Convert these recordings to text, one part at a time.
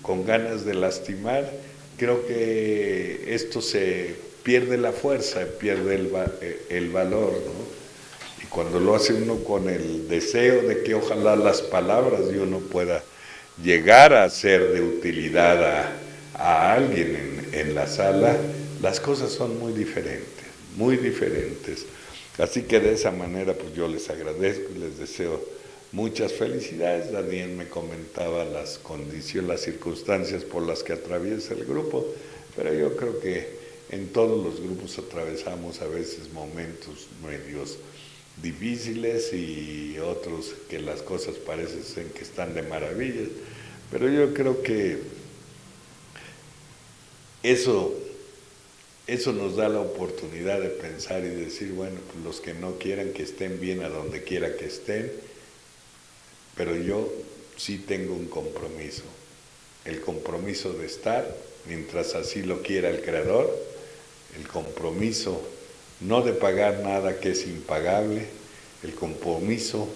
con ganas de lastimar, creo que esto se pierde la fuerza, pierde el valor, ¿no? Y cuando lo hace uno con el deseo de que ojalá las palabras de uno pueda llegar a ser de utilidad a alguien en la sala, las cosas son muy diferentes, muy diferentes. Así que de esa manera pues yo les agradezco y les deseo muchas felicidades. Daniel me comentaba las condiciones, las circunstancias por las que atraviesa el grupo, pero yo creo que en todos los grupos atravesamos a veces momentos medios difíciles y otros que las cosas parecen que están de maravillas, pero yo creo que eso nos da la oportunidad de pensar y decir, bueno, pues los que no quieran que estén bien a donde quiera que estén, pero yo sí tengo un compromiso, el compromiso de estar mientras así lo quiera el Creador, el compromiso no de pagar nada que es impagable, el compromiso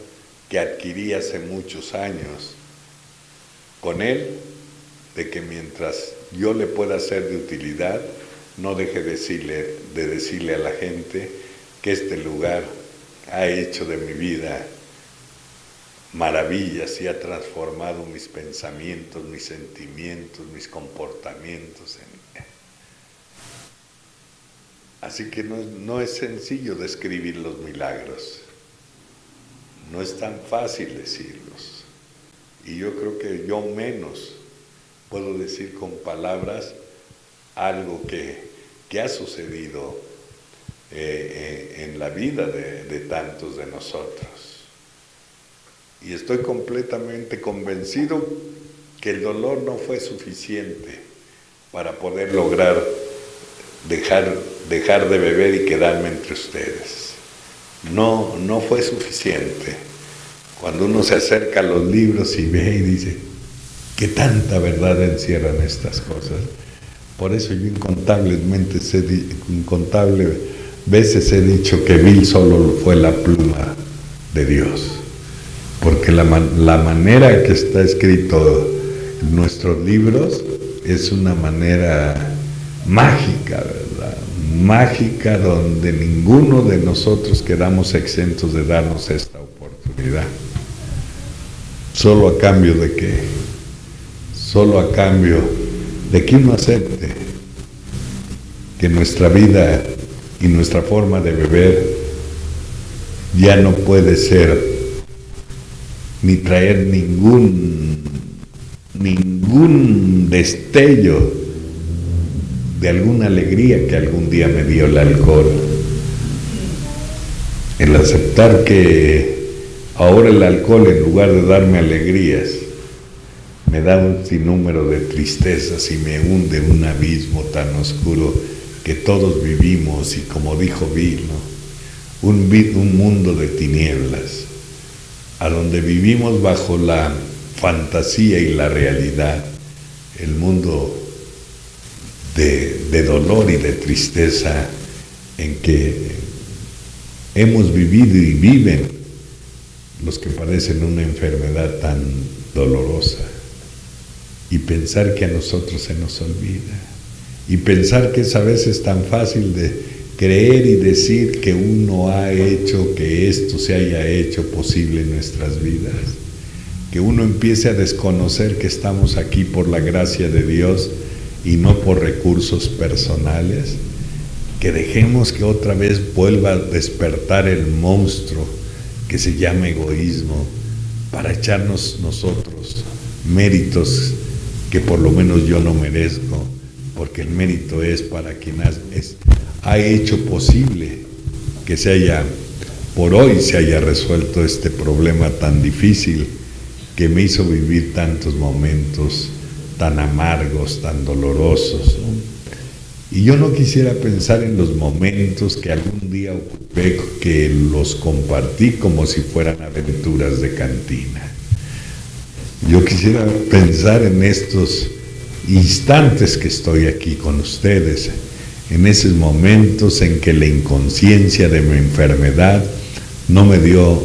que adquirí hace muchos años con Él, de que mientras yo le pueda ser de utilidad, no deje de decirle a la gente que este lugar ha hecho de mi vida maravillas y ha transformado mis pensamientos, mis sentimientos, mis comportamientos. Así que no es sencillo describir los milagros, no es tan fácil decirlos. Y yo creo que yo menos puedo decir con palabras algo que ha sucedido en la vida de tantos de nosotros. Y estoy completamente convencido que el dolor no fue suficiente para poder lograr dejar de beber y quedarme entre ustedes. No fue suficiente. Cuando uno se acerca a los libros y ve y dice, ¿qué tanta verdad encierran estas cosas? Por eso yo incontables veces he dicho que Bill solo fue la pluma de Dios. Porque la manera que está escrito en nuestros libros es una manera mágica, ¿verdad? Mágica, donde ninguno de nosotros quedamos exentos de darnos esta oportunidad. ¿Solo a cambio de qué? Solo a cambio de que uno acepte que nuestra vida y nuestra forma de beber ya no puede ser ni traer ningún destello de alguna alegría que algún día me dio el alcohol. El aceptar que ahora el alcohol, en lugar de darme alegrías, me da un sinnúmero de tristezas y me hunde en un abismo tan oscuro que todos vivimos, y como dijo Bill, ¿no? Un mundo de tinieblas, a donde vivimos bajo la fantasía y la realidad, el mundo de dolor y de tristeza en que hemos vivido y viven los que padecen una enfermedad tan dolorosa, y pensar que a nosotros se nos olvida, y pensar que es a veces tan fácil de creer y decir que uno ha hecho que esto se haya hecho posible en nuestras vidas, que uno empiece a desconocer que estamos aquí por la gracia de Dios y no por recursos personales, que dejemos que otra vez vuelva a despertar el monstruo que se llama egoísmo, para echarnos nosotros méritos que por lo menos yo no merezco, porque el mérito es para quien ha hecho posible que por hoy se haya resuelto este problema tan difícil que me hizo vivir tantos momentos tan amargos, tan dolorosos, ¿no? Y yo no quisiera pensar en los momentos que algún día ocupé, que los compartí como si fueran aventuras de cantina. Yo quisiera pensar en estos instantes que estoy aquí con ustedes, en esos momentos en que la inconsciencia de mi enfermedad no me dio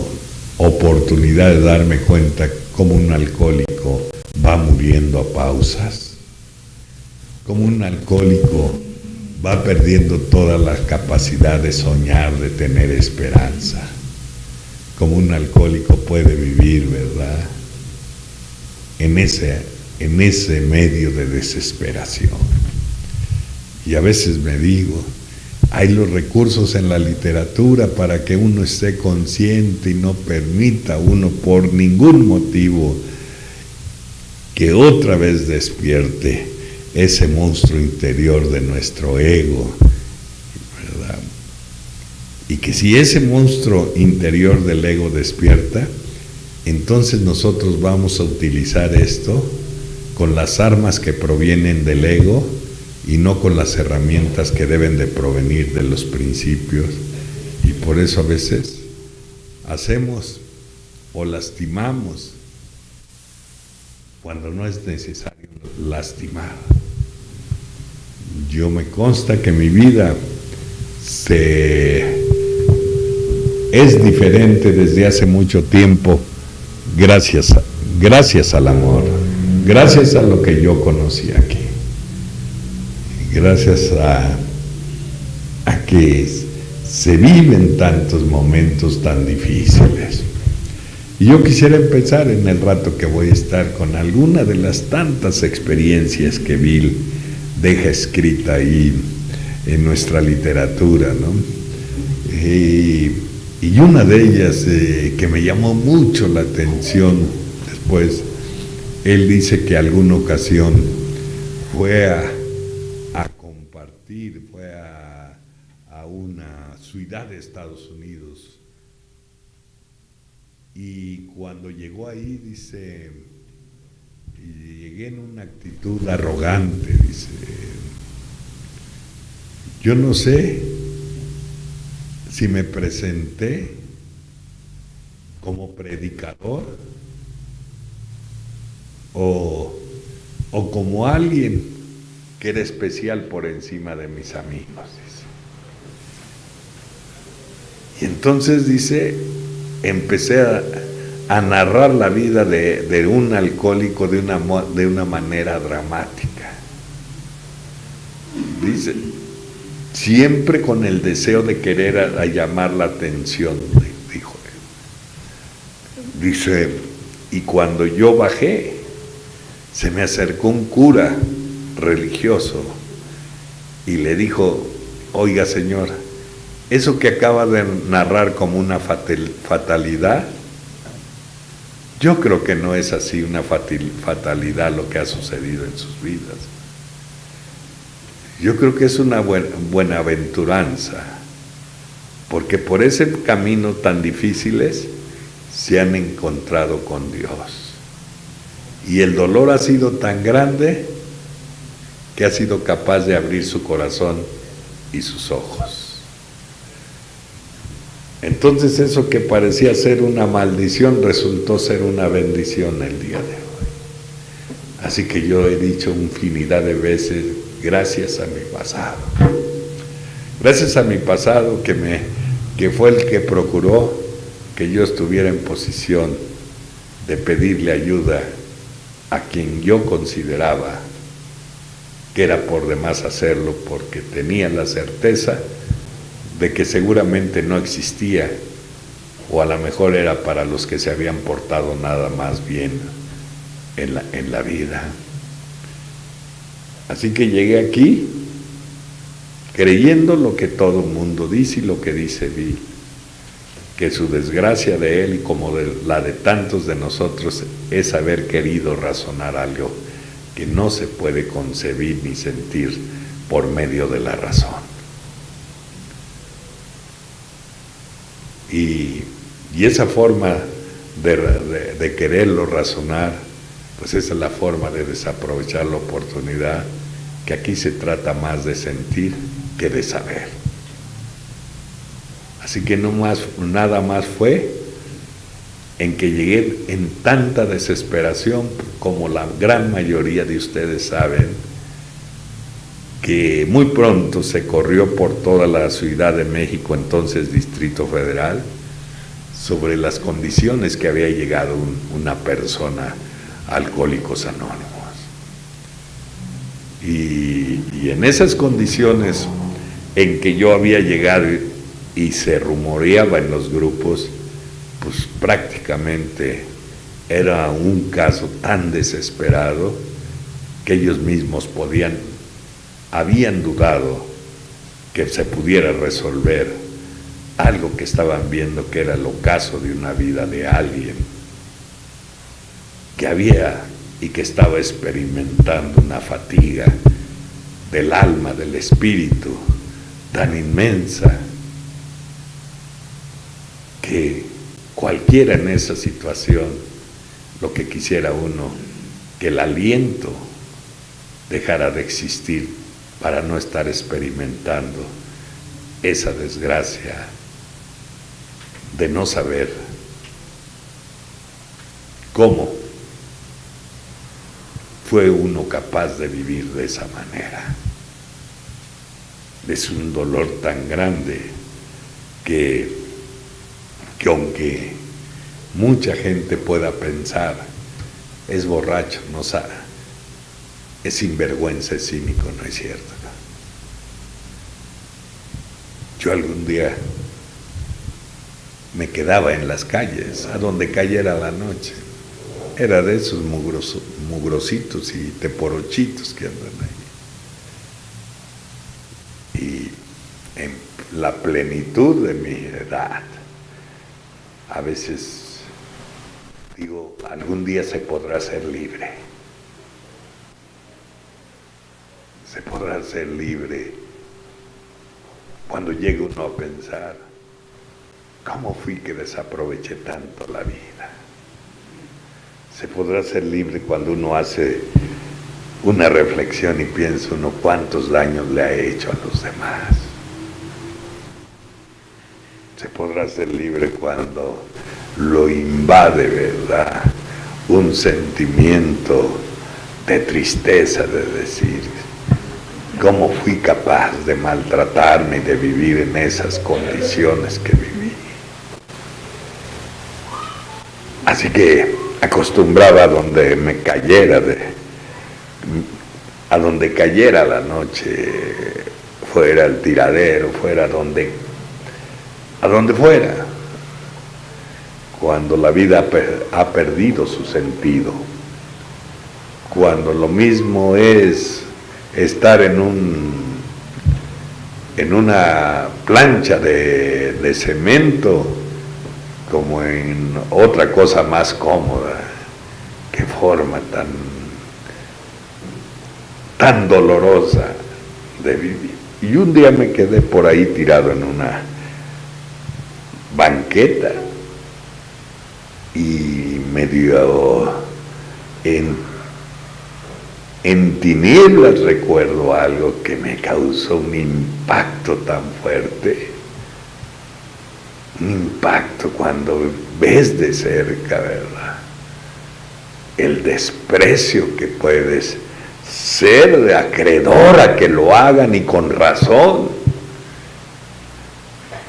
oportunidad de darme cuenta cómo un alcohólico va muriendo a pausas, como un alcohólico va perdiendo toda la capacidad de soñar, de tener esperanza, como un alcohólico puede vivir, ¿verdad? En ese medio de desesperación. Y a veces me digo, hay los recursos en la literatura para que uno esté consciente y no permita uno por ningún motivo que otra vez despierte ese monstruo interior de nuestro ego, ¿verdad? Y que si ese monstruo interior del ego despierta, entonces nosotros vamos a utilizar esto con las armas que provienen del ego y no con las herramientas que deben de provenir de los principios. Y por eso a veces hacemos o lastimamos cuando no es necesario lastimar. Yo me consta que mi vida es diferente desde hace mucho tiempo gracias al amor, gracias a lo que yo conocí aquí, gracias a que se viven tantos momentos tan difíciles. Y yo quisiera empezar en el rato que voy a estar con alguna de las tantas experiencias que Bill deja escrita ahí en nuestra literatura, ¿no? Y una de ellas que me llamó mucho la atención después, él dice que alguna ocasión fue a compartir, fue a una ciudad de Estados Unidos, y cuando llegó ahí, dice, y llegué en una actitud arrogante, dice, yo no sé si me presenté como predicador o como alguien que era especial por encima de mis amigos, dice. Y entonces dice, empecé a narrar la vida de un alcohólico de una manera dramática. Dice, siempre con el deseo de querer a llamar la atención, dijo él. Dice, y cuando yo bajé, se me acercó un cura religioso y le dijo, oiga señor, eso que acaba de narrar como una fatalidad, yo creo que no es así una fatalidad lo que ha sucedido en sus vidas. Yo creo que es una buenaventuranza, porque por ese camino tan difíciles se han encontrado con Dios. Y el dolor ha sido tan grande que ha sido capaz de abrir su corazón y sus ojos. Entonces eso que parecía ser una maldición resultó ser una bendición el día de hoy. Así que yo he dicho infinidad de veces, gracias a mi pasado. Gracias a mi pasado que fue el que procuró que yo estuviera en posición de pedirle ayuda a quien yo consideraba que era por demás hacerlo, porque tenía la certeza de que seguramente no existía, o a lo mejor era para los que se habían portado nada más bien en la vida. Así que llegué aquí creyendo lo que todo el mundo dice y lo que dice Bill, que su desgracia de él y como la de tantos de nosotros es haber querido razonar algo que no se puede concebir ni sentir por medio de la razón. Y esa forma de quererlo razonar, pues esa es la forma de desaprovechar la oportunidad, que aquí se trata más de sentir que de saber. Así que nada más fue en que llegué en tanta desesperación, como la gran mayoría de ustedes saben, que muy pronto se corrió por toda la Ciudad de México, entonces Distrito Federal, sobre las condiciones que había llegado una persona Alcohólicos Anónimos. Y en esas condiciones en que yo había llegado y se rumoreaba en los grupos, pues prácticamente era un caso tan desesperado que ellos mismos habían dudado que se pudiera resolver algo que estaban viendo que era el ocaso de una vida de alguien que había y que estaba experimentando una fatiga del alma, del espíritu, tan inmensa que cualquiera en esa situación, lo que quisiera uno, que el aliento dejara de existir para no estar experimentando esa desgracia de no saber cómo fue uno capaz de vivir de esa manera. Es un dolor tan grande que aunque mucha gente pueda pensar, es borracho, no sabe, es sinvergüenza, es cínico, no es cierto. Yo algún día me quedaba en las calles, a donde cayera la noche. Era de esos mugrositos y teporochitos que andan ahí. Y en la plenitud de mi edad, a veces digo, algún día se podrá ser libre. Se podrá ser libre cuando llegue uno a pensar, ¿cómo fui que desaproveché tanto la vida? Se podrá ser libre cuando uno hace una reflexión y piensa uno cuántos daños le ha hecho a los demás. Se podrá ser libre cuando lo invade, ¿verdad?, un sentimiento de tristeza, de decir, ¿cómo fui capaz de maltratarme y de vivir en esas condiciones que viví? Así que acostumbraba a donde me cayera, a donde cayera la noche, fuera el tiradero, fuera a donde fuera, cuando la vida ha perdido su sentido, cuando lo mismo es estar en una plancha de cemento como en otra cosa más cómoda. Qué forma tan dolorosa de vivir. Y un día me quedé por ahí tirado en una banqueta y medio en tinieblas recuerdo algo que me causó un impacto tan fuerte. Un impacto cuando ves de cerca, ¿verdad?, el desprecio que puedes ser de acreedor a que lo hagan y con razón.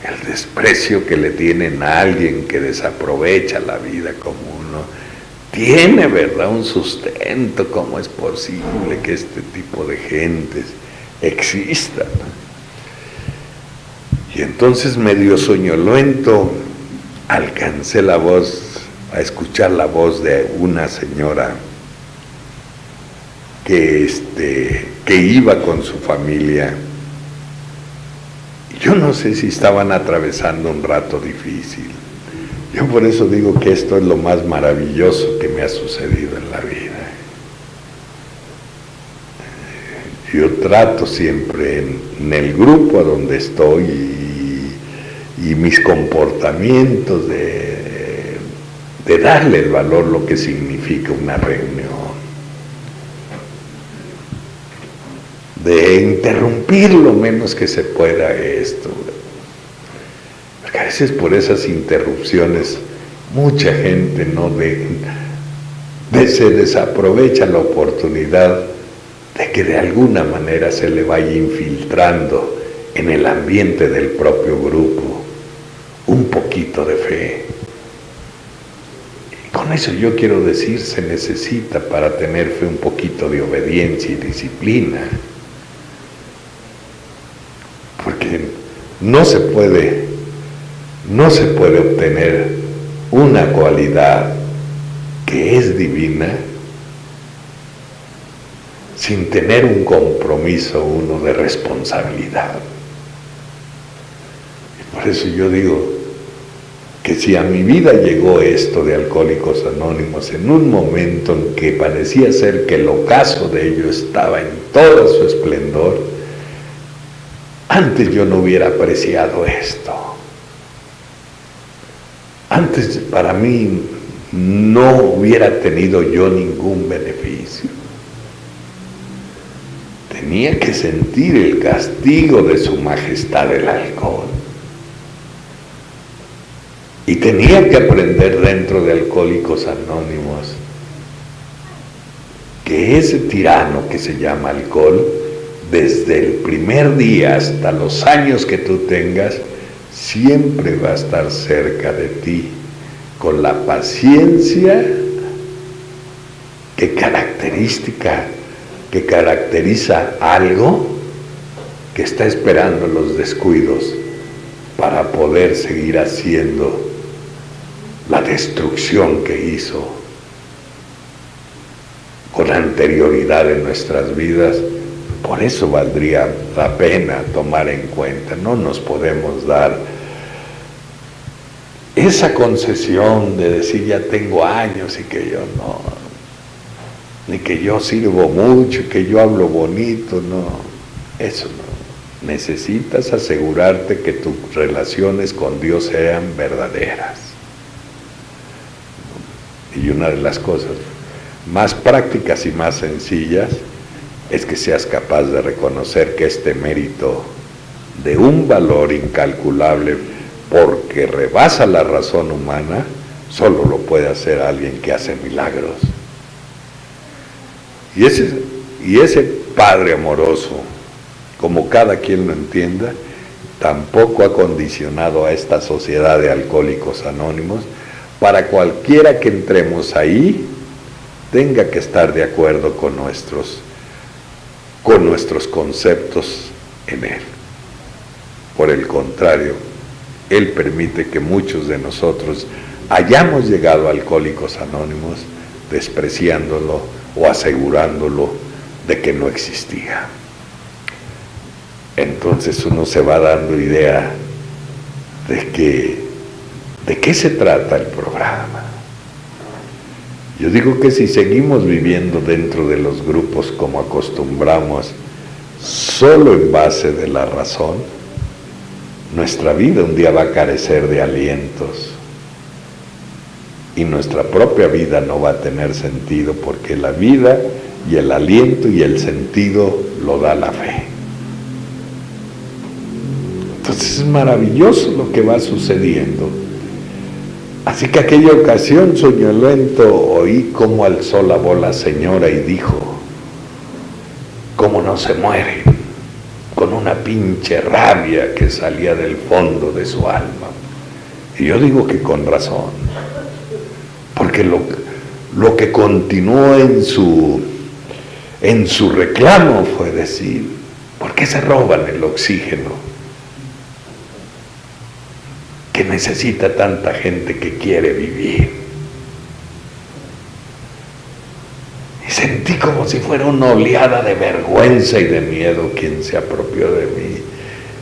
El desprecio que le tienen a alguien que desaprovecha la vida como uno tiene, ¿verdad?, un sustento. ¿Cómo es posible que este tipo de gentes existan? Y entonces, medio soñoliento, alcancé a escuchar la voz de una señora que iba con su familia. Yo no sé si estaban atravesando un rato difícil. Yo por eso digo que esto es lo más maravilloso que me ha sucedido en la vida. Yo trato siempre en el grupo a donde estoy y mis comportamientos de darle el valor lo que significa una reunión, de interrumpir lo menos que se pueda esto, porque a veces por esas interrupciones mucha gente se desaprovecha la oportunidad de que de alguna manera se le vaya infiltrando en el ambiente del propio grupo un poquito de fe. Y con Con eso yo quiero decir, se necesita para tener fe un poquito de obediencia y disciplina. Porque no se puede obtener una cualidad que es divina sin tener un compromiso uno de responsabilidad. Y por eso yo digo que si a mi vida llegó esto de Alcohólicos Anónimos en un momento en que parecía ser que el ocaso de ello estaba en todo su esplendor, antes yo no hubiera apreciado esto. Antes para mí no hubiera tenido yo ningún beneficio. Tenía que sentir el castigo de su majestad el alcohol. Y tenía que aprender dentro de Alcohólicos Anónimos que ese tirano que se llama alcohol, desde el primer día hasta los años que tú tengas, siempre va a estar cerca de ti, con la paciencia que caracteriza algo que está esperando los descuidos para poder seguir haciendo la destrucción que hizo con anterioridad en nuestras vidas. Por eso valdría la pena tomar en cuenta. No nos podemos dar esa concesión de decir ya tengo años y que yo no, ni que yo sirvo mucho y que yo hablo bonito, no, eso no. Necesitas asegurarte que tus relaciones con Dios sean verdaderas. Y una de las cosas más prácticas y más sencillas es que seas capaz de reconocer que este mérito de un valor incalculable, porque rebasa la razón humana, solo lo puede hacer alguien que hace milagros. Y ese Padre amoroso, como cada quien lo entienda, tampoco ha condicionado a esta sociedad de Alcohólicos Anónimos para cualquiera que entremos ahí tenga que estar de acuerdo con nuestros conceptos en él. Por el contrario, él permite que muchos de nosotros hayamos llegado a Alcohólicos Anónimos despreciándolo o asegurándolo de que no existía. Entonces uno se va dando idea de qué se trata el programa. Yo digo que si seguimos viviendo dentro de los grupos como acostumbramos, solo en base de la razón, nuestra vida un día va a carecer de alientos y nuestra propia vida no va a tener sentido, porque la vida y el aliento y el sentido lo da la fe. Entonces es maravilloso lo que va sucediendo. Así que aquella ocasión, soñolento, oí cómo alzó la voz la señora y dijo: ¿cómo no se muere? Con una pinche rabia que salía del fondo de su alma. Y yo digo que con razón, porque lo que continuó en su reclamo fue decir: ¿por qué se roban el oxígeno que necesita tanta gente que quiere vivir? Y sentí como si fuera una oleada de vergüenza y de miedo quien se apropió de mí,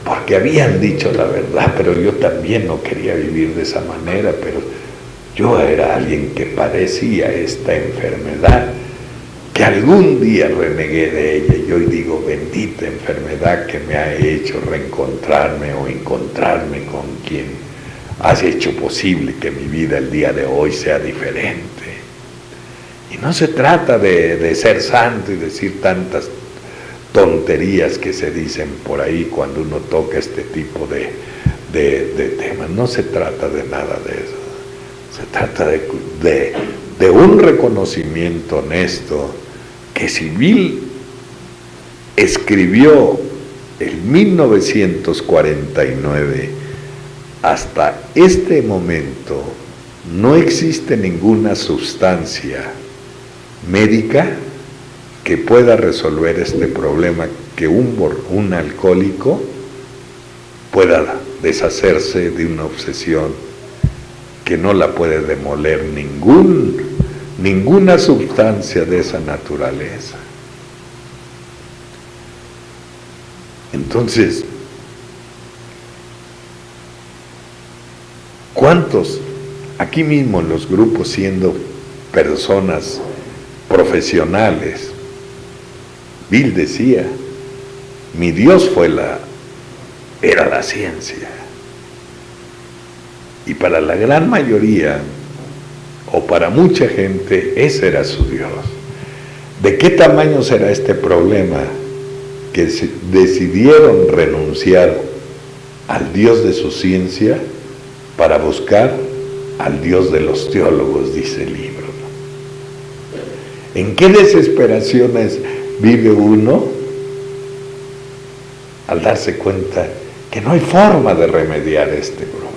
porque habían dicho la verdad, pero yo también no quería vivir de esa manera. Pero yo era alguien que padecía esta enfermedad, que algún día renegué de ella, y hoy digo: bendita enfermedad que me ha hecho reencontrarme o encontrarme con quien has hecho posible que mi vida el día de hoy sea diferente. Y no se trata de ser santo y decir tantas tonterías que se dicen por ahí cuando uno toca este tipo de temas. No se trata de nada de eso. Se trata de un reconocimiento honesto que Civil escribió en 1949 hasta este momento no existe ninguna sustancia médica que pueda resolver este problema, que un alcohólico pueda deshacerse de una obsesión, que no la puede demoler ninguna sustancia de esa naturaleza. Entonces, ¿cuántos aquí mismo en los grupos, siendo personas profesionales? Bill decía, mi Dios era la ciencia. Y para la gran mayoría, o para mucha gente, ese era su Dios. ¿De qué tamaño será este problema? Que decidieron renunciar al Dios de su ciencia para buscar al Dios de los teólogos, dice el libro. ¿En qué desesperaciones vive uno al darse cuenta que no hay forma de remediar este problema?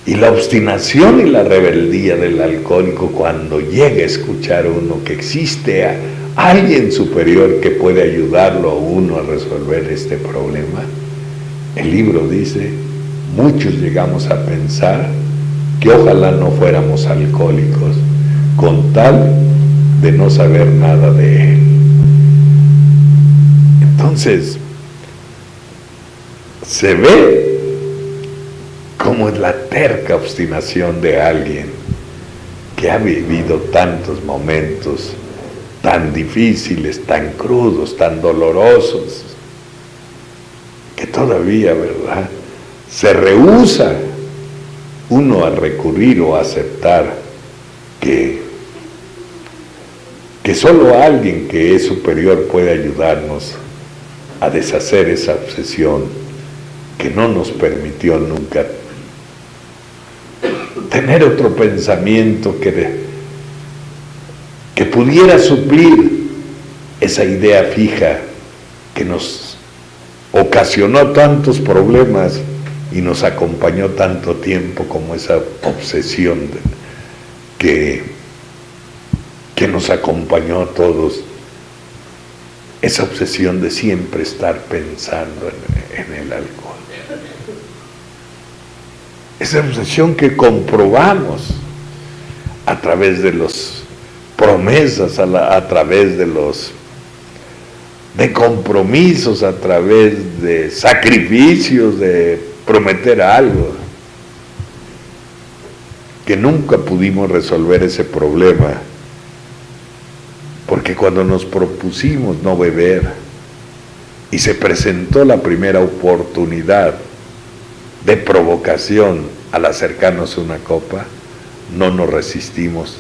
Y la obstinación y la rebeldía del alcohólico, cuando llega a escuchar uno que existe alguien superior que puede ayudarlo a uno a resolver este problema, el libro dice, muchos llegamos a pensar que ojalá no fuéramos alcohólicos, con tal de no saber nada de él. Entonces, se ve cómo es la terca obstinación de alguien que ha vivido tantos momentos tan difíciles, tan crudos, tan dolorosos, que todavía, ¿verdad?, se rehúsa uno a recurrir o a aceptar que solo alguien que es superior puede ayudarnos a deshacer esa obsesión que no nos permitió nunca tener otro pensamiento que pudiera suplir esa idea fija que nos ocasionó tantos problemas y nos acompañó tanto tiempo, como esa obsesión que nos acompañó a todos, esa obsesión de siempre estar pensando en el alcohol. Esa obsesión que comprobamos a través de las promesas, a través de compromisos, a través de sacrificios, de prometer algo, que nunca pudimos resolver ese problema, porque cuando nos propusimos no beber y se presentó la primera oportunidad de provocación al acercarnos a una copa, no nos resistimos,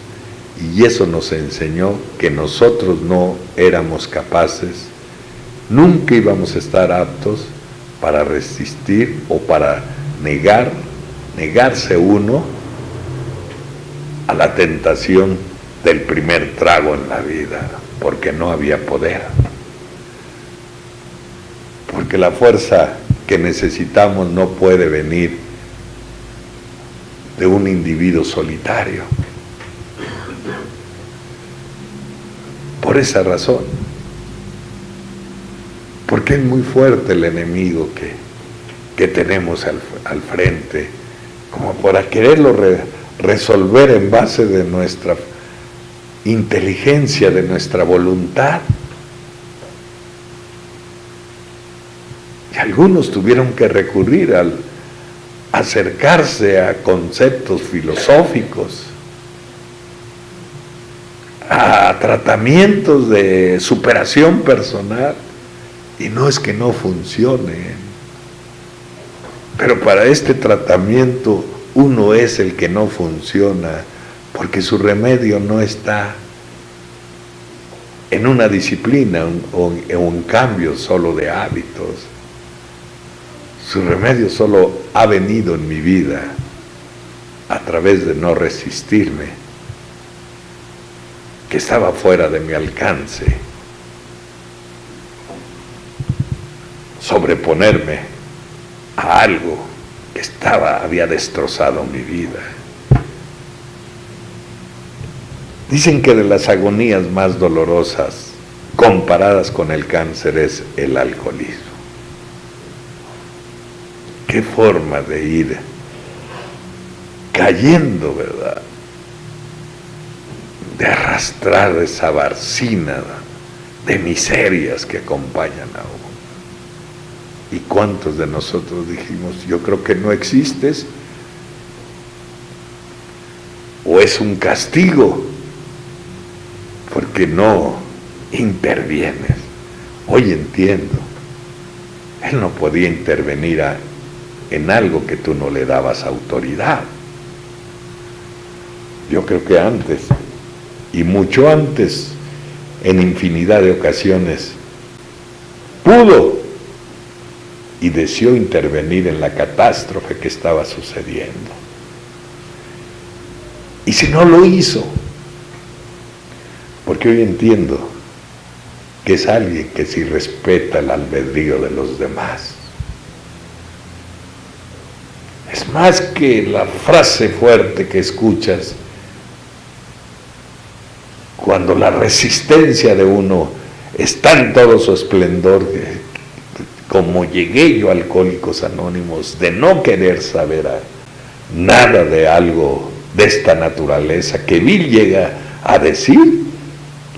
y eso nos enseñó que nosotros no éramos capaces, nunca íbamos a estar aptos para resistir o para negarse uno a la tentación del primer trago en la vida, porque no había poder, porque la fuerza que necesitamos no puede venir de un individuo solitario. Por esa razón, porque es muy fuerte el enemigo que tenemos al frente, como para quererlo resolver en base de nuestra inteligencia, de nuestra voluntad. Y algunos tuvieron que recurrir al acercarse a conceptos filosóficos, a tratamientos de superación personal, y no es que no funcione, pero para este tratamiento uno es el que no funciona, porque su remedio no está en una disciplina o en un cambio solo de hábitos. Su remedio solo ha venido en mi vida a través de no resistirme, que estaba fuera de mi alcance, sobreponerme a algo que había destrozado mi vida. Dicen que de las agonías más dolorosas comparadas con el cáncer es el alcoholismo. Qué forma de ir cayendo, ¿verdad? De arrastrar esa barcina de miserias que acompañan a uno. ¿Y cuántos de nosotros dijimos, yo creo que no existes? ¿O es un castigo? Porque no intervienes. Hoy entiendo, él no podía intervenir en algo que tú no le dabas autoridad. Yo creo que antes, y mucho antes, en infinidad de ocasiones, pudo y deseó intervenir en la catástrofe que estaba sucediendo. Y si no lo hizo, porque hoy entiendo que es alguien que sí respeta el albedrío de los demás. Es más que la frase fuerte que escuchas cuando la resistencia de uno está en todo su esplendor, como llegué yo a Alcohólicos Anónimos, de no querer saber nada de algo de esta naturaleza, que Bill llega a decir,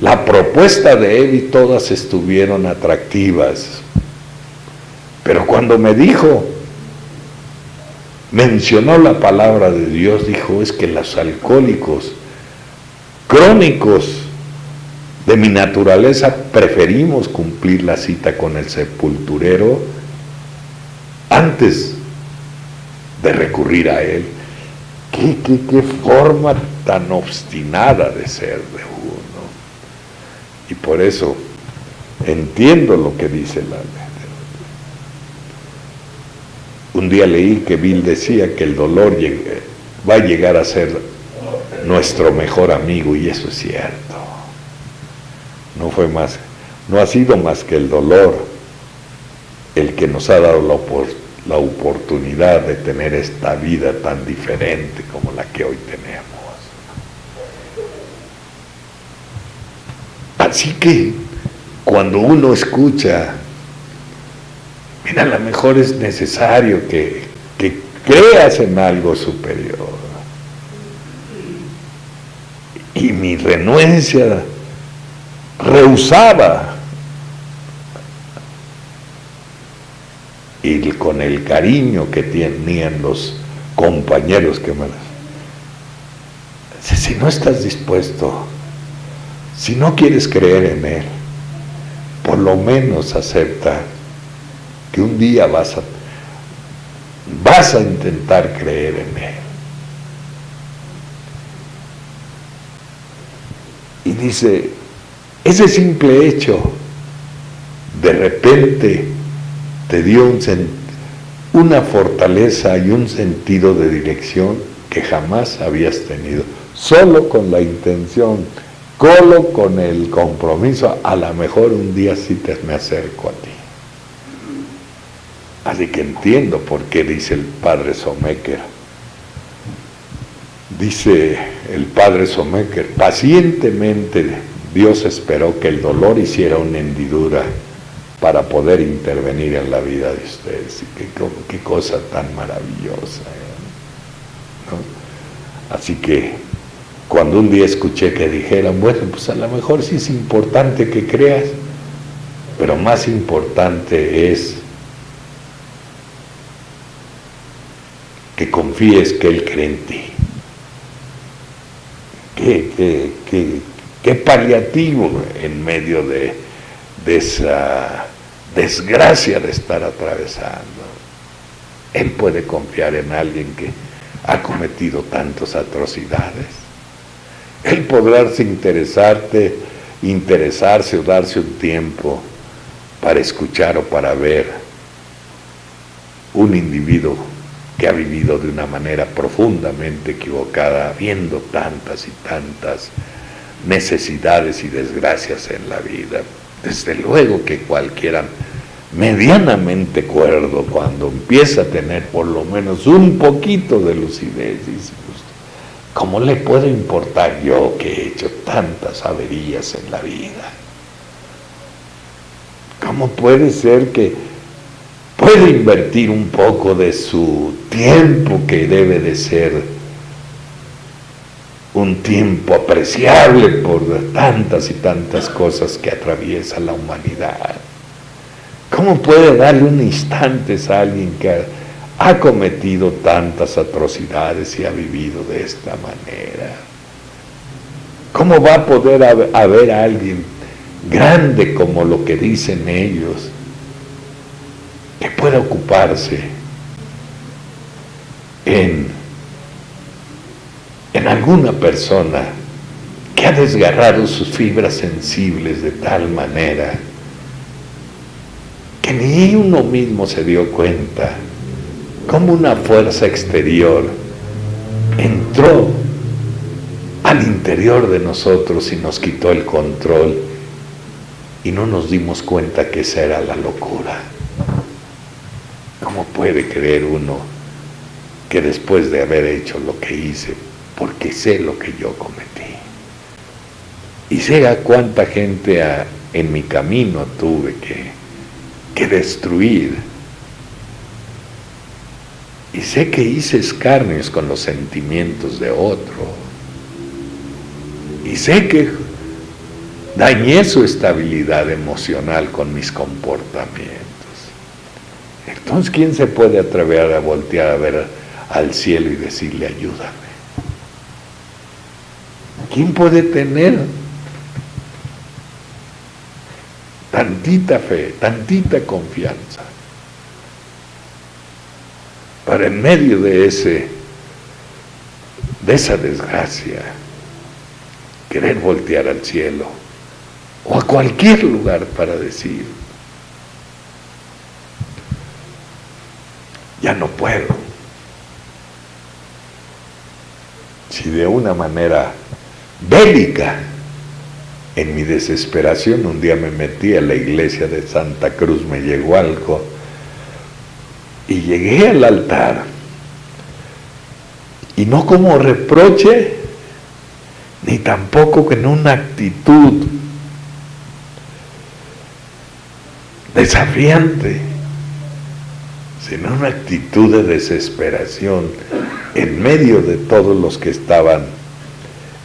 la propuesta de él y todas estuvieron atractivas, pero cuando me dijo, mencionó la palabra de Dios, dijo, es que los alcohólicos crónicos de mi naturaleza preferimos cumplir la cita con el sepulturero antes de recurrir a él. ¿Qué forma tan obstinada de ser de uno? Y por eso entiendo lo que dice la ley. Un día leí que Bill decía que el dolor va a llegar a ser nuestro mejor amigo, y eso es cierto. No ha sido más que el dolor el que nos ha dado la oportunidad de tener esta vida tan diferente como la que hoy tenemos. Así que cuando uno escucha, mira, a lo mejor es necesario que creas en algo superior. Y mi renuencia rehusaba y con el cariño que tenían los compañeros que me... Si no estás dispuesto, si no quieres creer en él, por lo menos acepta que un día vas a intentar creer en él. Y dice, ese simple hecho de repente te dio una fortaleza y un sentido de dirección que jamás habías tenido, solo con la intención, solo con el compromiso, a lo mejor un día sí me acerco a ti. Así que entiendo por qué dice el padre Someker. Dice el padre Someker, pacientemente Dios esperó que el dolor hiciera una hendidura para poder intervenir en la vida de ustedes. Y qué cosa tan maravillosa, ¿no? Así que cuando un día escuché que dijeran, bueno, pues a lo mejor sí es importante que creas, pero más importante es que confíes que Él cree en ti. Qué paliativo en medio de esa desgracia de estar atravesando. Él puede confiar en alguien que ha cometido tantas atrocidades. Él podrá interesarse o darse un tiempo para escuchar o para ver un individuo que ha vivido de una manera profundamente equivocada, viendo tantas y tantas necesidades y desgracias en la vida. Desde luego que cualquiera medianamente cuerdo, cuando empieza a tener por lo menos un poquito de lucidez, dice, pues, ¿cómo le puedo importar yo que he hecho tantas averías en la vida? ¿Cómo puede ser que puede invertir un poco de su tiempo, que debe de ser un tiempo apreciable por tantas y tantas cosas que atraviesa la humanidad? ¿Cómo puede darle un instante a alguien que ha cometido tantas atrocidades y ha vivido de esta manera? ¿Cómo va a poder haber a alguien grande como lo que dicen ellos, que pueda ocuparse en alguna persona que ha desgarrado sus fibras sensibles de tal manera que ni uno mismo se dio cuenta cómo una fuerza exterior entró al interior de nosotros y nos quitó el control y no nos dimos cuenta que esa era la locura? ¿Cómo puede creer uno que después de haber hecho lo que hice, porque sé lo que yo cometí y sé a cuánta gente en mi camino tuve que destruir, y sé que hice escarnios con los sentimientos de otro, y sé que dañé su estabilidad emocional con mis comportamientos? Entonces, ¿quién se puede atrever a voltear a ver al cielo y decirle ayúdame? ¿Quién puede tener tantita fe, tantita confianza para en medio de esa desgracia querer voltear al cielo o a cualquier lugar para decir ya no puedo? Si de una manera bélica, en mi desesperación, un día me metí a la iglesia de Santa Cruz, me llegó algo, y llegué al altar, y no como reproche, ni tampoco en una actitud desafiante, sino una actitud de desesperación en medio de todos los que estaban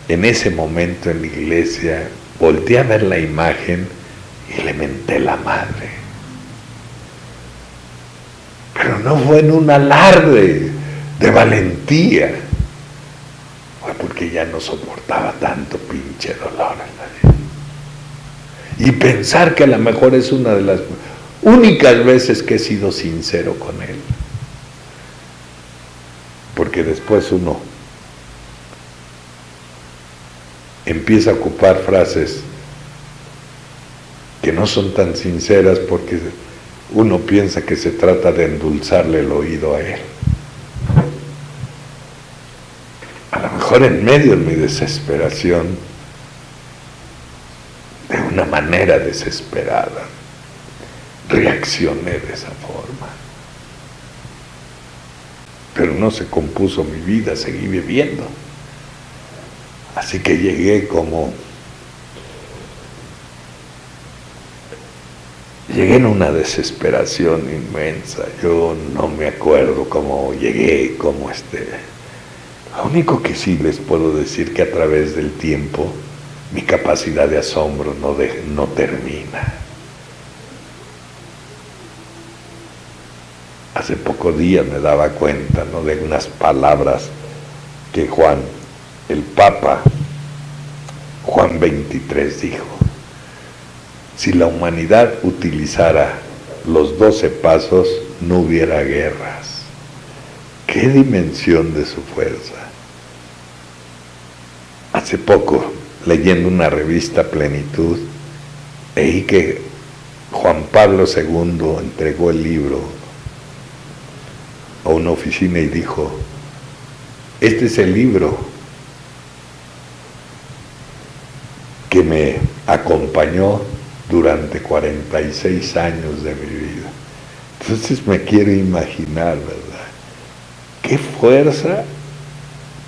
en ese momento en la iglesia. Volteé a ver la imagen y le menté la madre, pero no fue en un alarde de valentía, fue porque ya no soportaba tanto pinche dolor en la vida, y pensar que a lo mejor es una de las únicas veces que he sido sincero con él, porque después uno empieza a ocupar frases que no son tan sinceras porque uno piensa que se trata de endulzarle el oído a él. A lo mejor en medio de mi desesperación, de una manera desesperada, reaccioné de esa forma. Pero no se compuso mi vida, seguí viviendo. Así que llegué en una desesperación inmensa. Yo no me acuerdo cómo llegué, Lo único que sí les puedo decir que a través del tiempo mi capacidad de asombro no termina. Hace pocos días me daba cuenta, de unas palabras que el Papa Juan XXIII dijo: si la humanidad utilizara los 12 pasos, no hubiera guerras. ¡Qué dimensión de su fuerza! Hace poco, leyendo una revista Plenitud, leí que Juan Pablo II entregó el libro a una oficina y dijo: este es el libro que me acompañó durante 46 años de mi vida. Entonces me quiero imaginar, ¿verdad? ¿Qué fuerza,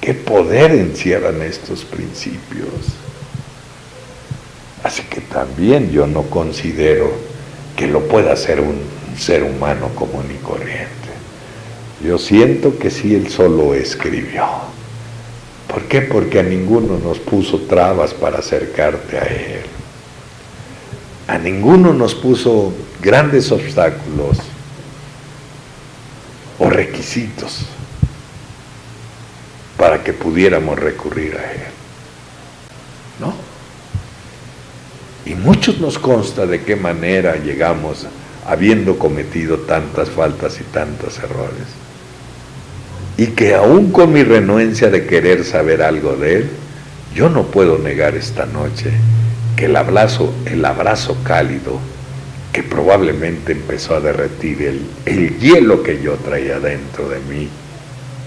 qué poder encierran estos principios? Así que también yo no considero que lo pueda hacer un ser humano común y corriente. Yo siento que sí, él solo escribió. ¿Por qué? Porque a ninguno nos puso trabas para acercarte a él. A ninguno nos puso grandes obstáculos o requisitos para que pudiéramos recurrir a él. ¿No? Y muchos nos consta de qué manera llegamos habiendo cometido tantas faltas y tantos errores. Y que aún con mi renuencia de querer saber algo de él, yo no puedo negar esta noche que el abrazo cálido que probablemente empezó a derretir el hielo que yo traía dentro de mí,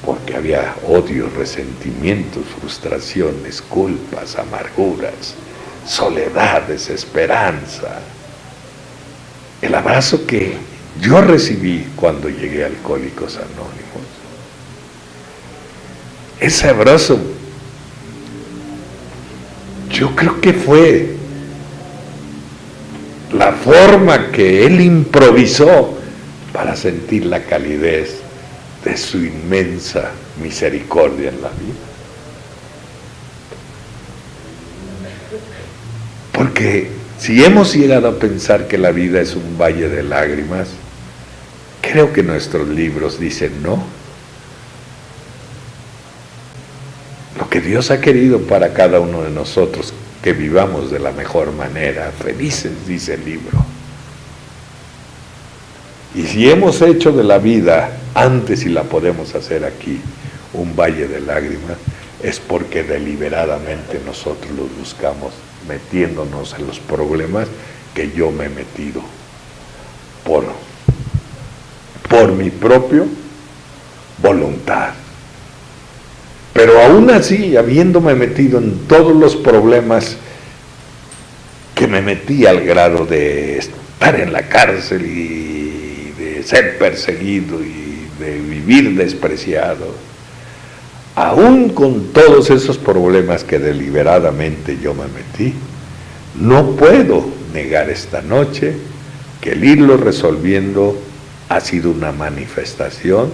porque había odios, resentimientos, frustraciones, culpas, amarguras, soledad, desesperanza. El abrazo que yo recibí cuando llegué a Alcohólicos Anónimos, ese abrazo, yo creo que fue la forma que él improvisó para sentir la calidez de su inmensa misericordia en la vida. Porque si hemos llegado a pensar que la vida es un valle de lágrimas, creo que nuestros libros dicen no. Lo que Dios ha querido para cada uno de nosotros, que vivamos de la mejor manera, felices, dice el libro. Y si hemos hecho de la vida, antes y la podemos hacer aquí, un valle de lágrimas, es porque deliberadamente nosotros los buscamos, metiéndonos en los problemas que yo me he metido por mi propia voluntad. Pero aún así, habiéndome metido en todos los problemas que me metí al grado de estar en la cárcel y de ser perseguido y de vivir despreciado, aún con todos esos problemas que deliberadamente yo me metí, no puedo negar esta noche que el irlo resolviendo ha sido una manifestación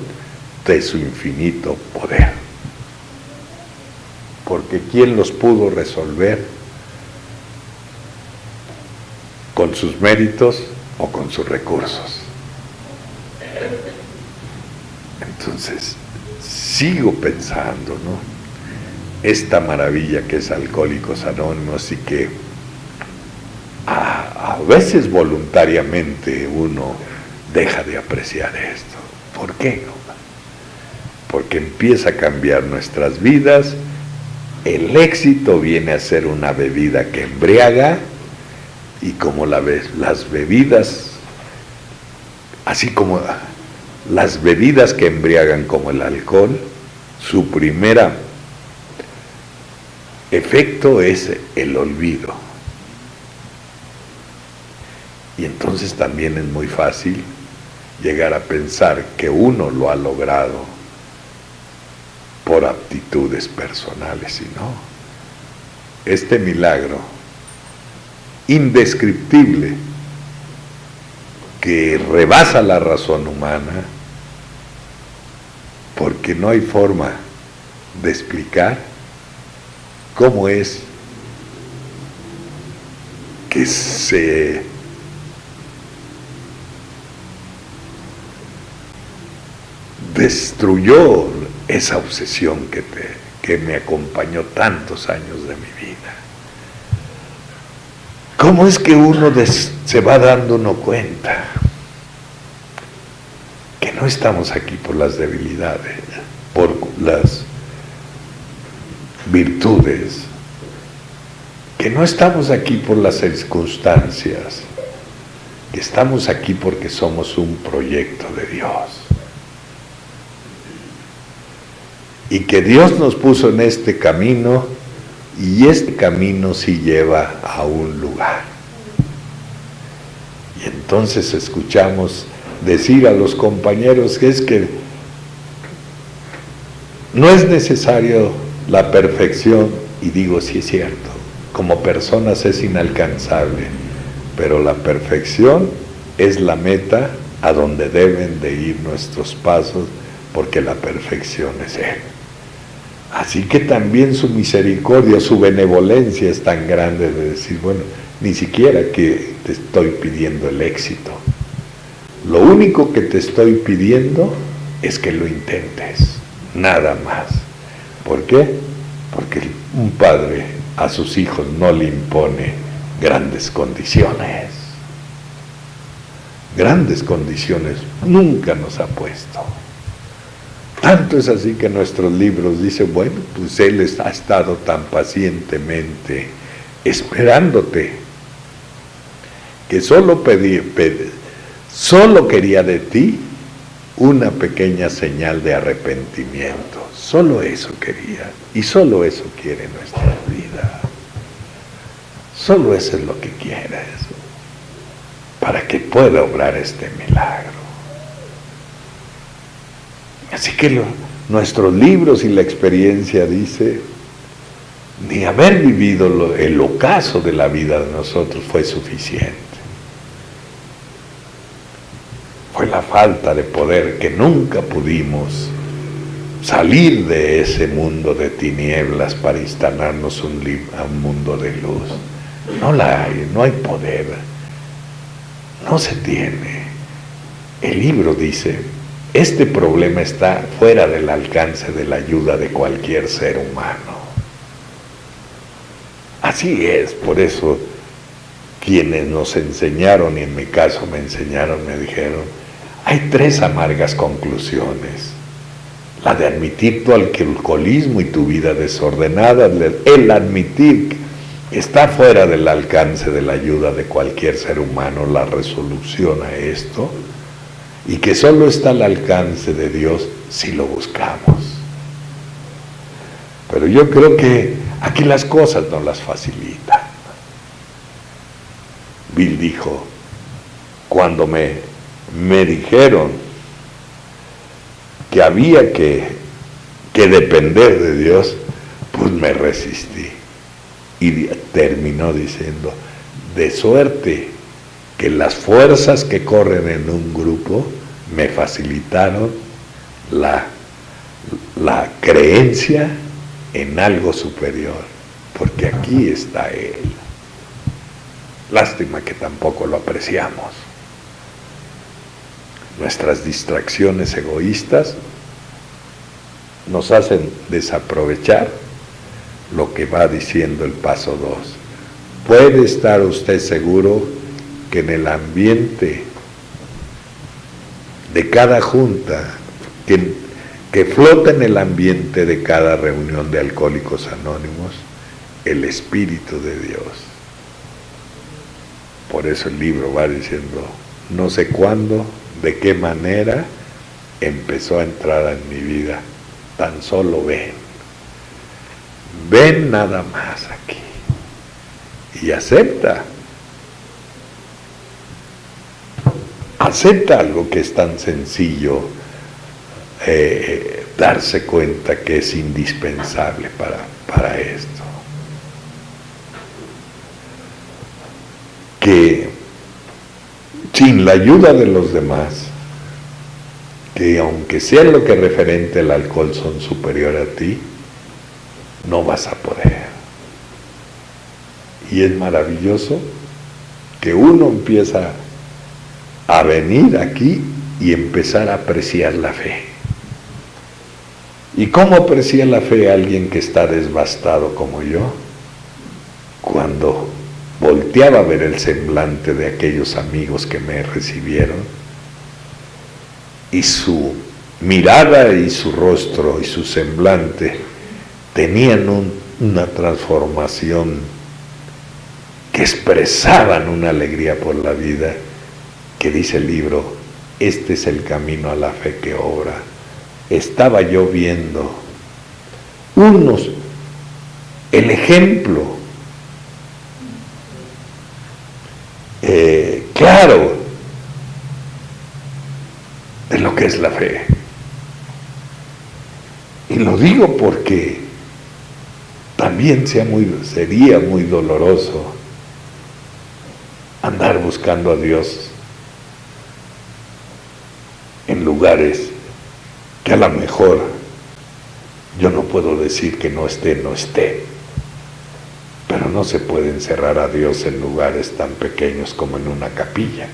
de su infinito poder. Porque ¿quién los pudo resolver? ¿Con sus méritos o con sus recursos? Entonces, sigo pensando, ¿no? Esta maravilla que es Alcohólicos Anónimos y que a veces voluntariamente uno deja de apreciar esto. ¿Por qué? Porque empieza a cambiar nuestras vidas. El éxito viene a ser una bebida que embriaga, y como las bebidas, así como las bebidas que embriagan como el alcohol, su primer efecto es el olvido. Y entonces también es muy fácil llegar a pensar que uno lo ha logrado por aptitudes personales, y no. Este milagro indescriptible que rebasa la razón humana, porque no hay forma de explicar cómo es que se destruyó esa obsesión que me acompañó tantos años de mi vida. ¿Cómo es que uno se va dando uno cuenta que no estamos aquí por las debilidades, por las virtudes, que no estamos aquí por las circunstancias, que estamos aquí porque somos un proyecto de Dios? Y que Dios nos puso en este camino, y este camino sí lleva a un lugar. Y entonces escuchamos decir a los compañeros que es que no es necesario la perfección, y digo, sí es cierto, como personas es inalcanzable, pero la perfección es la meta a donde deben de ir nuestros pasos, porque la perfección es Él. Así que también su misericordia, su benevolencia es tan grande de decir, bueno, ni siquiera que te estoy pidiendo el éxito. Lo único que te estoy pidiendo es que lo intentes, nada más. ¿Por qué? Porque un padre a sus hijos no le impone grandes condiciones. Grandes condiciones nunca nos ha puesto. Tanto es así que nuestros libros dicen, bueno, pues Él ha estado tan pacientemente esperándote, que solo quería de ti una pequeña señal de arrepentimiento. Solo eso quería, y solo eso quiere nuestra vida. Solo eso es lo que quiere, eso, para que pueda obrar este milagro. Así que nuestros libros y la experiencia dice, ni haber vivido el ocaso de la vida de nosotros fue suficiente. Fue la falta de poder que nunca pudimos salir de ese mundo de tinieblas para instalarnos a un mundo de luz. No la hay, no hay poder, no se tiene. El libro dice, este problema está fuera del alcance de la ayuda de cualquier ser humano. Así es, por eso quienes nos enseñaron, y en mi caso me enseñaron, me dijeron, hay 3 amargas conclusiones. La de admitir tu alcoholismo y tu vida desordenada, el admitir que está fuera del alcance de la ayuda de cualquier ser humano, la resolución a esto, y que solo está al alcance de Dios si lo buscamos. Pero yo creo que aquí las cosas no las facilitan. Bill dijo, cuando me dijeron que había que depender de Dios, pues me resistí. Y terminó diciendo, de suerte que las fuerzas que corren en un grupo me facilitaron la creencia en algo superior, porque aquí está Él. Lástima que tampoco lo apreciamos. Nuestras distracciones egoístas nos hacen desaprovechar lo que va diciendo el paso 2. Puede estar usted seguro que en el ambiente de cada junta, que flota en el ambiente de cada reunión de Alcohólicos Anónimos, el Espíritu de Dios. Por eso el libro va diciendo, no sé cuándo, de qué manera empezó a entrar en mi vida. Tan solo ven nada más aquí y acepta algo que es tan sencillo, darse cuenta que es indispensable para esto, que sin la ayuda de los demás, que aunque sea lo que referente al alcohol son superior a ti, no vas a poder. Y es maravilloso que uno empieza a venir aquí y empezar a apreciar la fe. ¿Y cómo aprecia la fe a alguien que está devastado como yo? Cuando volteaba a ver el semblante de aquellos amigos que me recibieron, y su mirada y su rostro y su semblante tenían una transformación que expresaban una alegría por la vida, que dice el libro, este es el camino a la fe que obra. Estaba yo viendo el ejemplo que claro de lo que es la fe. Y lo digo porque también sería muy doloroso andar buscando a Dios en lugares que a lo mejor yo no puedo decir que no esté, pero no se puede encerrar a Dios en lugares tan pequeños como en una capilla.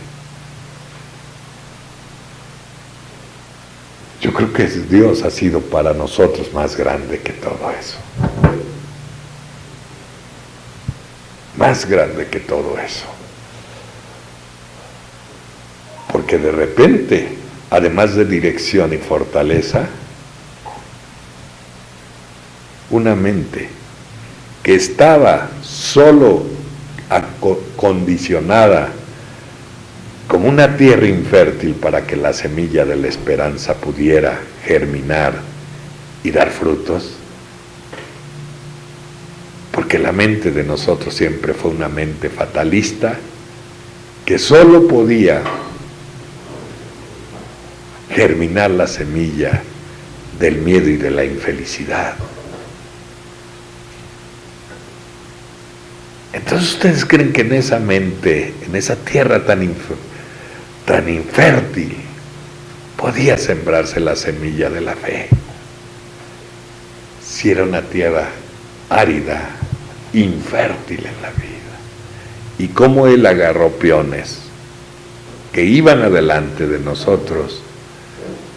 Yo creo que Dios ha sido para nosotros más grande que todo eso. Más grande que todo eso. Porque de repente, además de dirección y fortaleza, una mente que estaba solo condicionada como una tierra infértil para que la semilla de la esperanza pudiera germinar y dar frutos, porque la mente de nosotros siempre fue una mente fatalista que solo podía germinar la semilla del miedo y de la infelicidad. Entonces ustedes creen que en esa mente, en esa tierra tan infértil, podía sembrarse la semilla de la fe. Si era una tierra árida, infértil en la vida. Y cómo Él agarró peones que iban adelante de nosotros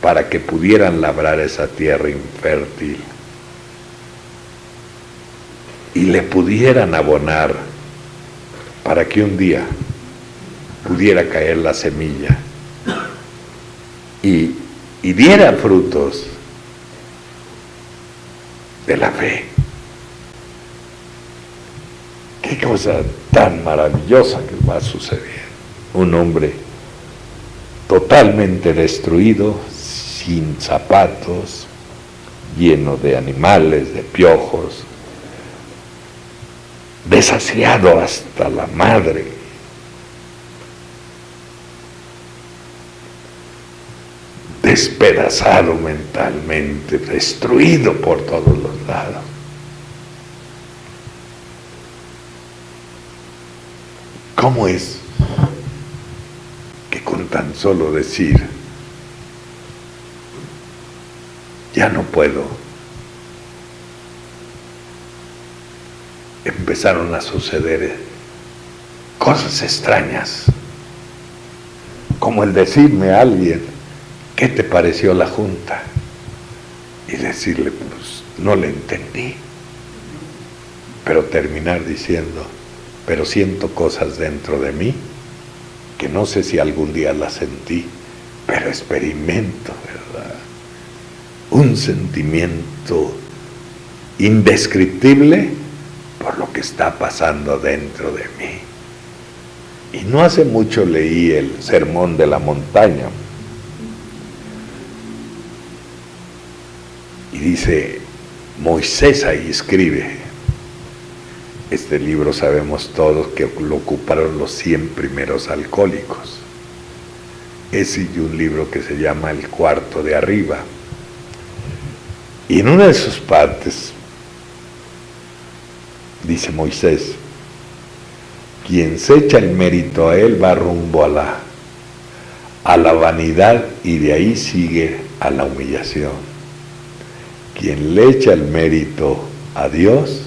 para que pudieran labrar esa tierra infértil y le pudieran abonar para que un día pudiera caer la semilla y diera frutos de la fe. Qué cosa tan maravillosa que va a suceder. Un hombre totalmente destruido, sin zapatos, lleno de animales, de piojos, desasiado hasta la madre, despedazado mentalmente, destruido por todos los lados. ¿Cómo es que con tan solo decir, ya no puedo, empezaron a suceder cosas extrañas, como el decirme a alguien, ¿qué te pareció la junta? Y decirle, pues no le entendí, pero terminar diciendo, pero siento cosas dentro de mí que no sé si algún día las sentí, pero experimento, ¿verdad? Un sentimiento indescriptible por lo que está pasando dentro de mí. Y no hace mucho leí el Sermón de la Montaña, y dice, Moisés ahí escribe, este libro sabemos todos que lo ocuparon los 100 primeros alcohólicos, ese y un libro que se llama El Cuarto de Arriba, y en una de sus partes dice Moisés, quien se echa el mérito a él va rumbo a la vanidad y de ahí sigue a la humillación. Quien le echa el mérito a Dios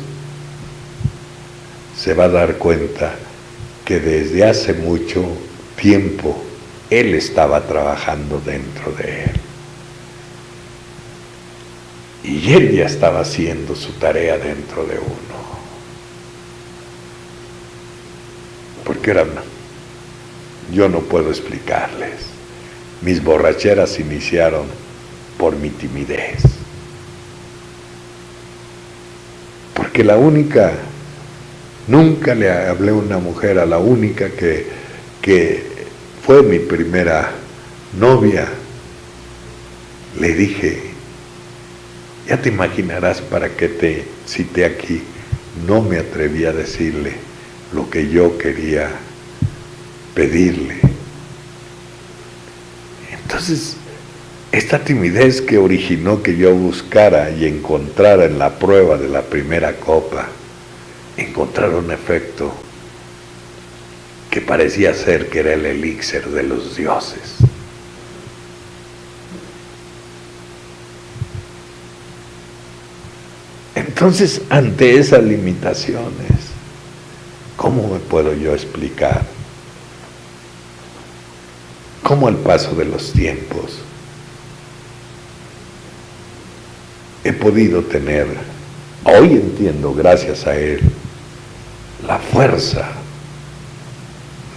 se va a dar cuenta que desde hace mucho tiempo Él estaba trabajando dentro de él. Y Él ya estaba haciendo su tarea dentro de uno. Porque ahora yo no puedo explicarles. Mis borracheras iniciaron por mi timidez. Porque nunca le hablé a una mujer, a la única que fue mi primera novia, le dije, ya te imaginarás para qué te cité aquí. No me atreví a decirle lo que yo quería pedirle. Entonces, esta timidez que originó que yo buscara y encontrara en la prueba de la primera copa, encontrar un efecto que parecía ser que era el elixir de los dioses. Entonces, ante esas limitaciones, ¿cómo me puedo yo explicar? ¿Cómo al paso de los tiempos he podido tener, hoy entiendo, gracias a él, la fuerza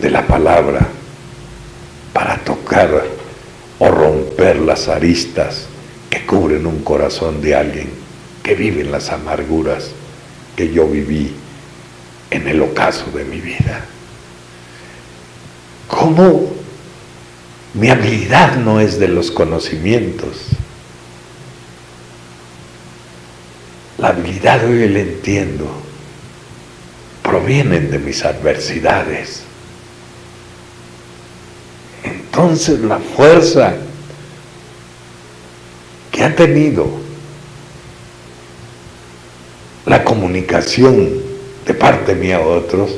de la palabra para tocar o romper las aristas que cubren un corazón de alguien que vive en las amarguras que yo viví en el ocaso de mi vida? ¿Cómo mi habilidad no es de los conocimientos? La habilidad, hoy la entiendo, provienen de mis adversidades. Entonces la fuerza que ha tenido la comunicación de parte mía a otros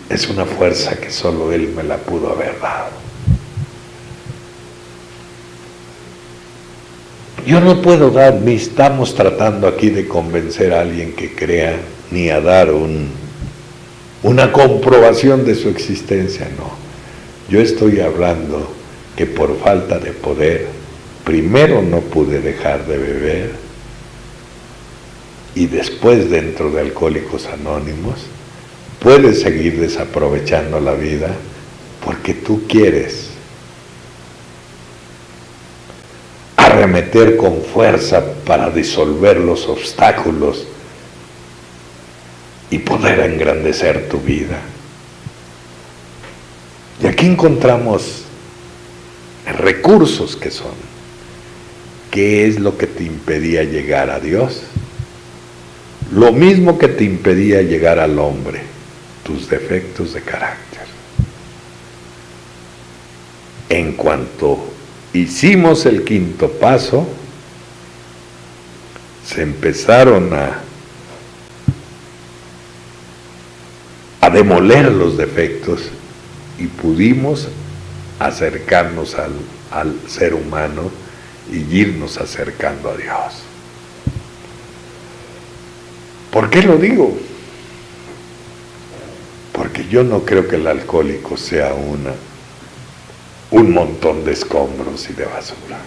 es una fuerza que solo él me la pudo haber dado. Yo no puedo dar, ni estamos tratando aquí de convencer a alguien que crea, ni a dar una comprobación de su existencia, no. Yo estoy hablando que por falta de poder, primero no pude dejar de beber, y después dentro de Alcohólicos Anónimos, puedes seguir desaprovechando la vida porque tú quieres arremeter con fuerza para disolver los obstáculos y poder engrandecer tu vida. Y aquí encontramos recursos que son. ¿Qué es lo que te impedía llegar a Dios? Lo mismo que te impedía llegar al hombre, tus defectos de carácter. En cuanto hicimos el quinto paso, se empezaron a demoler los defectos y pudimos acercarnos al ser humano y irnos acercando a Dios. ¿Por qué lo digo? Porque yo no creo que el alcohólico sea un montón de escombros y de basura.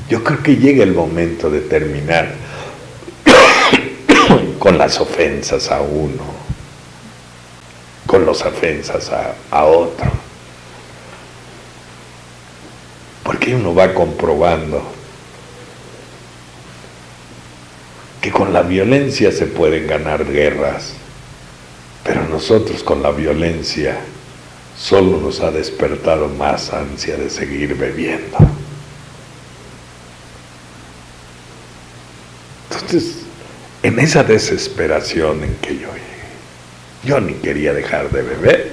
Yo creo que llega el momento de terminar con las ofensas a uno, con las ofensas a otro. Porque uno va comprobando que con la violencia se pueden ganar guerras, pero nosotros con la violencia solo nos ha despertado más ansia de seguir bebiendo. Entonces, en esa desesperación en que yo llegué, yo ni quería dejar de beber.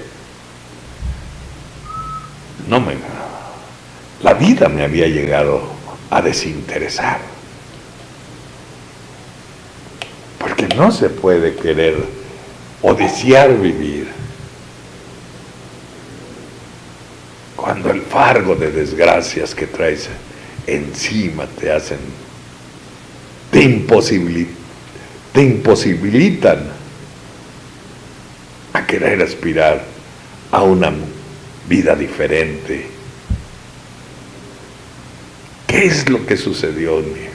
La vida me había llegado a desinteresar. Porque no se puede querer o desear vivir cuando el fardo de desgracias que traes encima te imposibilitan a querer aspirar a una vida diferente. ¿Qué es lo que sucedió en mi vida?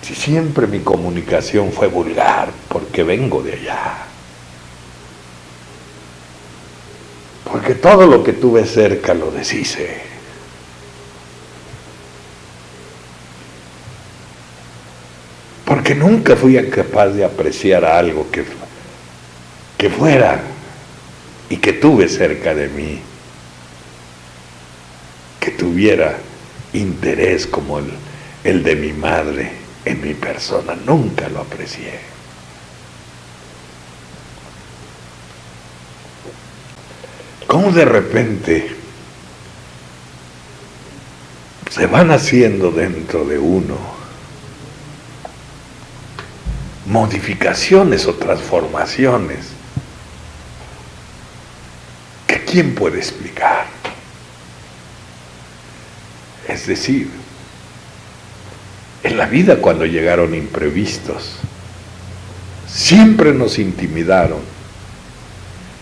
Si siempre mi comunicación fue vulgar, porque vengo de allá. Porque todo lo que tuve cerca lo deshice. Porque nunca fui capaz de apreciar algo que fuera y que tuve cerca de mí, que tuviera interés como el de mi madre, en mi persona, nunca lo aprecié. ¿Cómo de repente se van haciendo dentro de uno modificaciones o transformaciones que quién puede explicar? Es decir, en la vida cuando llegaron imprevistos, siempre nos intimidaron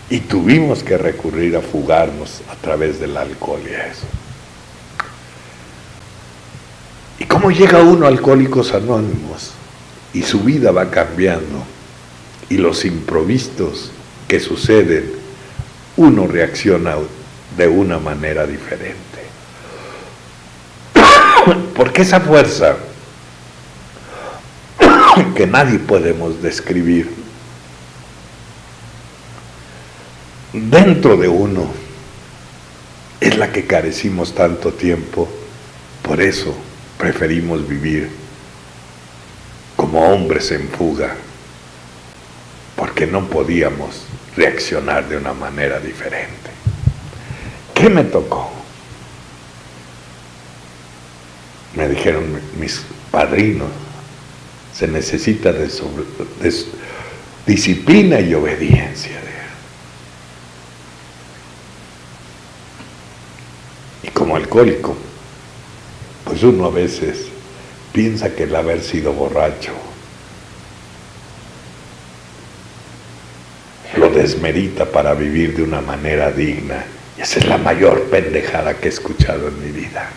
y tuvimos que recurrir a fugarnos a través del alcohol y eso. ¿Y cómo llega uno a Alcohólicos Anónimos? Y su vida va cambiando, y los imprevistos que suceden, uno reacciona de una manera diferente. Porque esa fuerza que nadie podemos describir dentro de uno es la que carecimos tanto tiempo. Por eso preferimos vivir como hombres en fuga, porque no podíamos reaccionar de una manera diferente. ¿Qué me tocó? Me dijeron mis padrinos, se necesita de disciplina y obediencia. Y como alcohólico, pues uno a veces piensa que el haber sido borracho lo desmerita para vivir de una manera digna. Y esa es la mayor pendejada que he escuchado en mi vida.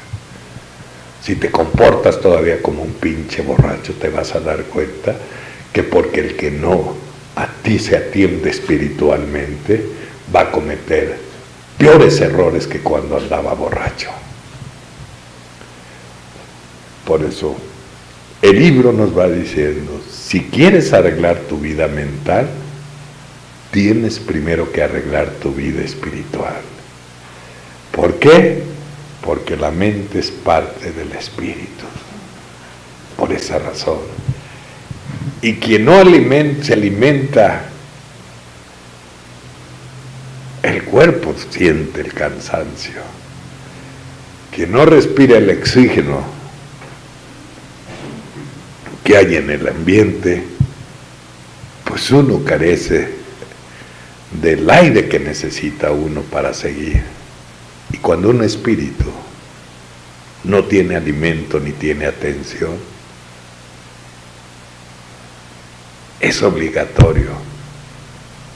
Si te comportas todavía como un pinche borracho, te vas a dar cuenta que porque el que no a ti se atiende espiritualmente va a cometer peores errores que cuando andaba borracho. Por eso el libro nos va diciendo, si quieres arreglar tu vida mental, tienes primero que arreglar tu vida espiritual. ¿Por qué? Porque la mente es parte del espíritu. Por esa razón. Y quien no se alimenta, el cuerpo siente el cansancio. Quien no respira el oxígeno que hay en el ambiente, pues uno carece del aire que necesita uno para seguir. Y cuando un espíritu no tiene alimento ni tiene atención, es obligatorio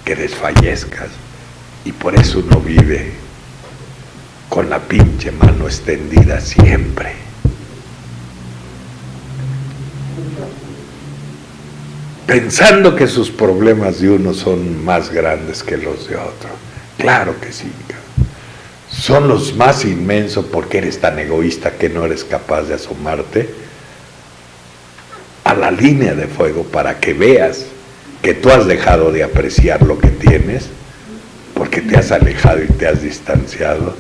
que desfallezcas, y por eso uno vive con la pinche mano extendida siempre. Pensando que sus problemas de uno son más grandes que los de otro. Claro que sí, son los más inmensos, porque eres tan egoísta que no eres capaz de asomarte a la línea de fuego para que veas que tú has dejado de apreciar lo que tienes, porque te has alejado y te has distanciado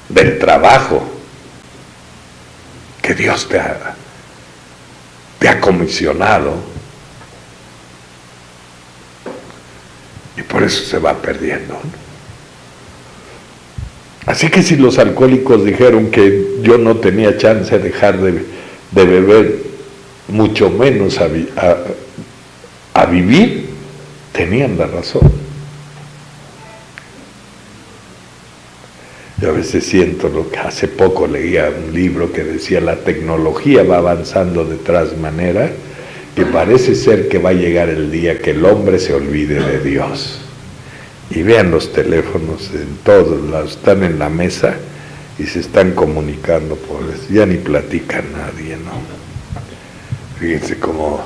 del trabajo que Dios te ha comisionado, y por eso se va perdiendo, ¿no? Así que si los alcohólicos dijeron que yo no tenía chance de dejar de beber, mucho menos a vivir, tenían la razón. Yo a veces siento lo que hace poco leía un libro que decía: la tecnología va avanzando de tal manera que parece ser que va a llegar el día que el hombre se olvide de Dios. Y vean los teléfonos en todos lados, están en la mesa y se están comunicando por eso, ya ni platica nadie, ¿no? Fíjense cómo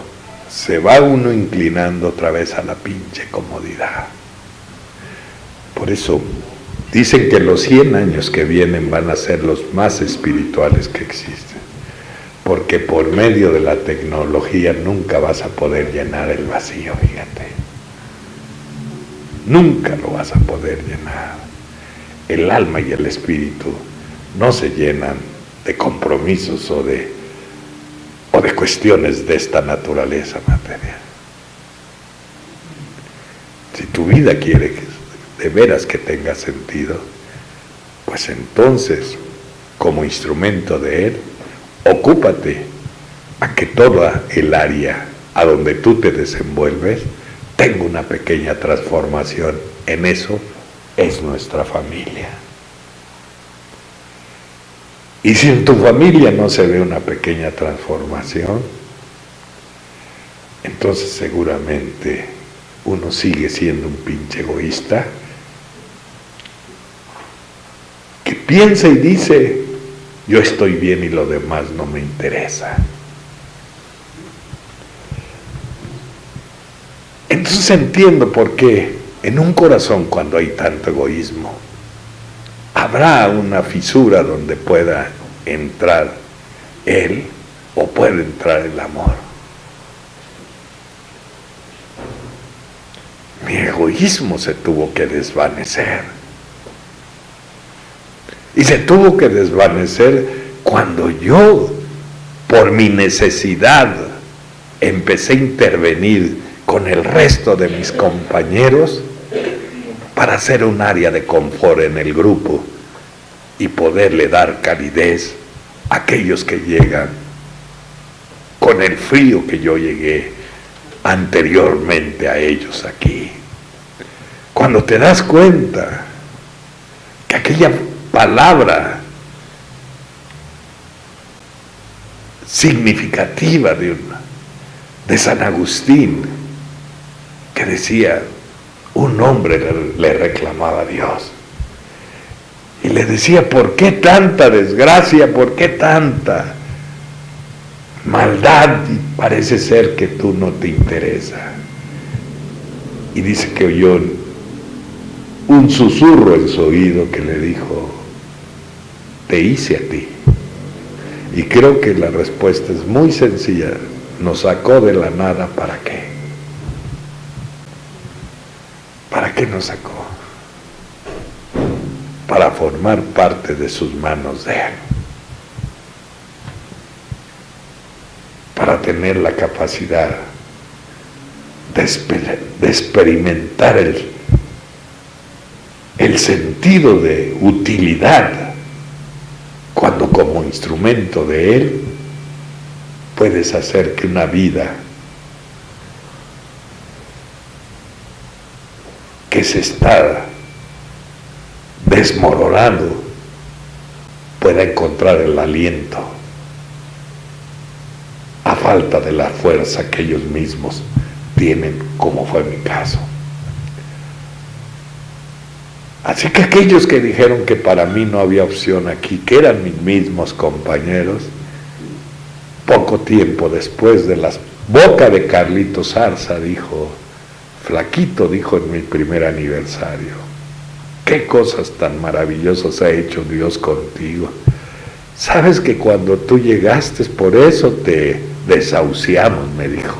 se va uno inclinando otra vez a la pinche comodidad. Por eso dicen que los 100 años que vienen van a ser los más espirituales que existen, porque por medio de la tecnología nunca vas a poder llenar el vacío, fíjate. Nunca lo vas a poder llenar. El alma y el espíritu no se llenan de compromisos o de o de cuestiones de esta naturaleza material. Si tu vida quiere de veras que tenga sentido, pues entonces, como instrumento de Él, ocúpate a que toda el área a donde tú te desenvuelves tenga una pequeña transformación. En eso es nuestra familia. Y si en tu familia no se ve una pequeña transformación, entonces seguramente uno sigue siendo un pinche egoísta que piensa y dice, yo estoy bien y lo demás no me interesa. Entonces entiendo por qué en un corazón, cuando hay tanto egoísmo, habrá una fisura donde pueda entrar Él o puede entrar el amor. Mi egoísmo se tuvo que desvanecer. Y se tuvo que desvanecer cuando yo, por mi necesidad, empecé a intervenir con el resto de mis compañeros para hacer un área de confort en el grupo y poderle dar calidez a aquellos que llegan con el frío que yo llegué anteriormente a ellos aquí. Cuando te das cuenta que aquella palabra significativa de San Agustín, que decía, un hombre le reclamaba a Dios y le decía, ¿por qué tanta desgracia? ¿Por qué tanta maldad? Y parece ser que tú no te interesa. Y dice que oyó un susurro en su oído que le dijo, te hice a ti. Y creo que la respuesta es muy sencilla, nos sacó de la nada, ¿para qué? ¿Para qué nos sacó? Para formar parte de sus manos de Él, para tener la capacidad de experimentar el sentido de utilidad, cuando como instrumento de Él puedes hacer que una vida que se está desmoronando pueda encontrar el aliento a falta de la fuerza que ellos mismos tienen, como fue mi caso. Así que aquellos que dijeron que para mí no había opción aquí, que eran mis mismos compañeros, poco tiempo después de la boca de Carlito Zarza dijo, flaquito, dijo en mi primer aniversario, qué cosas tan maravillosas ha hecho Dios contigo. Sabes que cuando tú llegaste, por eso te desahuciamos, me dijo,